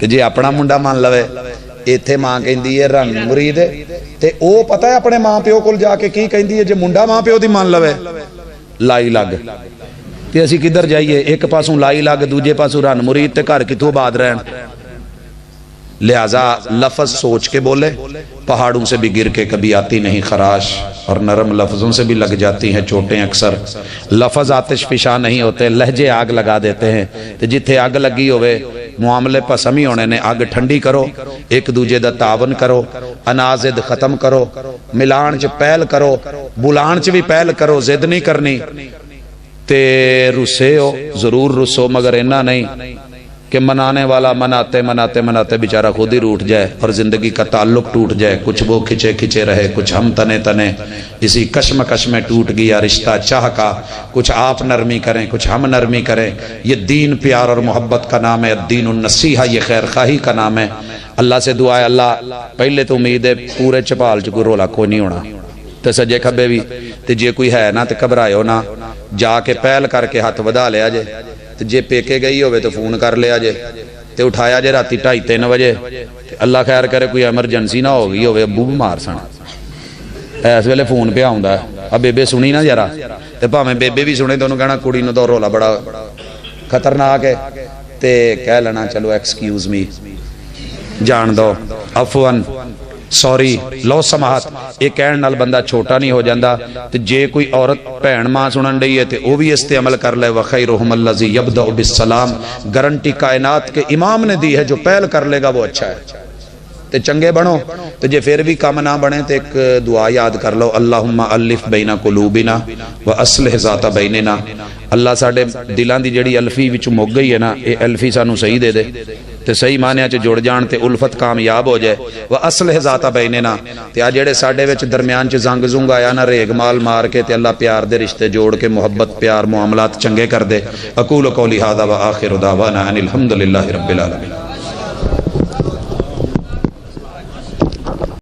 کہ جی اپنا منڈا مان لوے ایتھے ماں کہندی ہے رن مرید تے او پتہ ہے اپنے ماں پیو کول جا کے کی کہندی ہے جے منڈا ماں پیو دی مان لوے لائی لگ تے اسی کدھر جائیے ایک پاسوں لائی لگ دوجے پاسوں رن مرید تے گھر کتوں آباد رہن لہذا لفظ سوچ کے بولے پہاڑوں سے بھی گر کے کبھی آتی نہیں خراش اور نرم لفظوں سے بھی لگ جاتی ہیں چوٹیں اکثر لفظ آتش فشاں نہیں ہوتے لہجے آگ لگا دیتے ہیں تو جتھے آگ لگی ہوئے معاملے پسمی ہونے نے آگ ٹھنڈی کرو ایک دوجے دا تعاون کرو انازد ختم کرو ملان چ پہل کرو بلان چ بھی پہل کرو زد نہیں کرنی تے رسے ہو ضرور رسو مگر اینا نہیں کہ منانے والا مناتے مناتے مناتے بیچارہ خود ہی روٹ جائے اور زندگی کا تعلق ٹوٹ جائے کچھ وہ کھچے کھچے رہے کچھ ہم تنے تنے اسی کشمکش میں ٹوٹ گیا رشتہ چاہ کا کچھ آپ نرمی کریں کچھ ہم نرمی کریں یہ دین پیار اور محبت کا نام ہے الدین النصیحہ یہ خیر خواہی کا نام ہے اللہ سے دعا ہے اللہ پہلے تو امید ہے پورے چپال چ کوئی رولا کوئی نہیں ہونا تے سجے کھبے بھی تے جے کوئی ہے نا تے گھبرائیو نا جا کے پہل کر کے ہاتھ ودا لیا جے تے جے پیکے گئی ہوئے تو فون کر لیا جے تے اٹھایا جے راتی 2:30-3 بجے اللہ خیر کرے کوئی ایمرجنسی نہ ہو گئی ہوئے ابو بیمار سن اس ویلے فون پہ آوندا ہے اب بیبے سنی نا ذرا تے بھاویں بیبے بھی سنے تے انہوں کہنا کڑی نوں تو رولا بڑا خطرناک ہے تے کہہ لینا چلو ایکسکیوز می جان دو عفواً سوری لو سماحت یہ کہن نال بندہ چھوٹا نہیں ہو جاندہ تے جے کوئی عورت بہن ماں سنن رہی ہے تے او بھی اس تے عمل کر لے وخیرہم الذی یبدأ بالسلام گارنٹی کائنات کے امام نے دی ہے جو پہل کر لے گا وہ اچھا ہے تے چنگے بنو تے جے پھر بھی کام نہ بنے تے ایک دعا یاد کر لو اللہم الف بین قلوبنا واصلح ذات بیننا اللہ ساڈے دلاں دی جڑی الفی وچ مک گئی ہے نا اے الفی سانو صحیح دے دے تے صحیح معنی چ جڑ جان تے الفت کامیاب ہو جائے واصلح ذات بیننا تے آ جڑے ساڈے وچ درمیان چ زنگ زنگ آیا نا ریگ مال مار کے تے اللہ پیار دے رشتے جوڑ کے محبت پیار معاملات چنگے کر دے اقول قولی ھذا واخر دعوانا ان الحمدللہ رب العالمین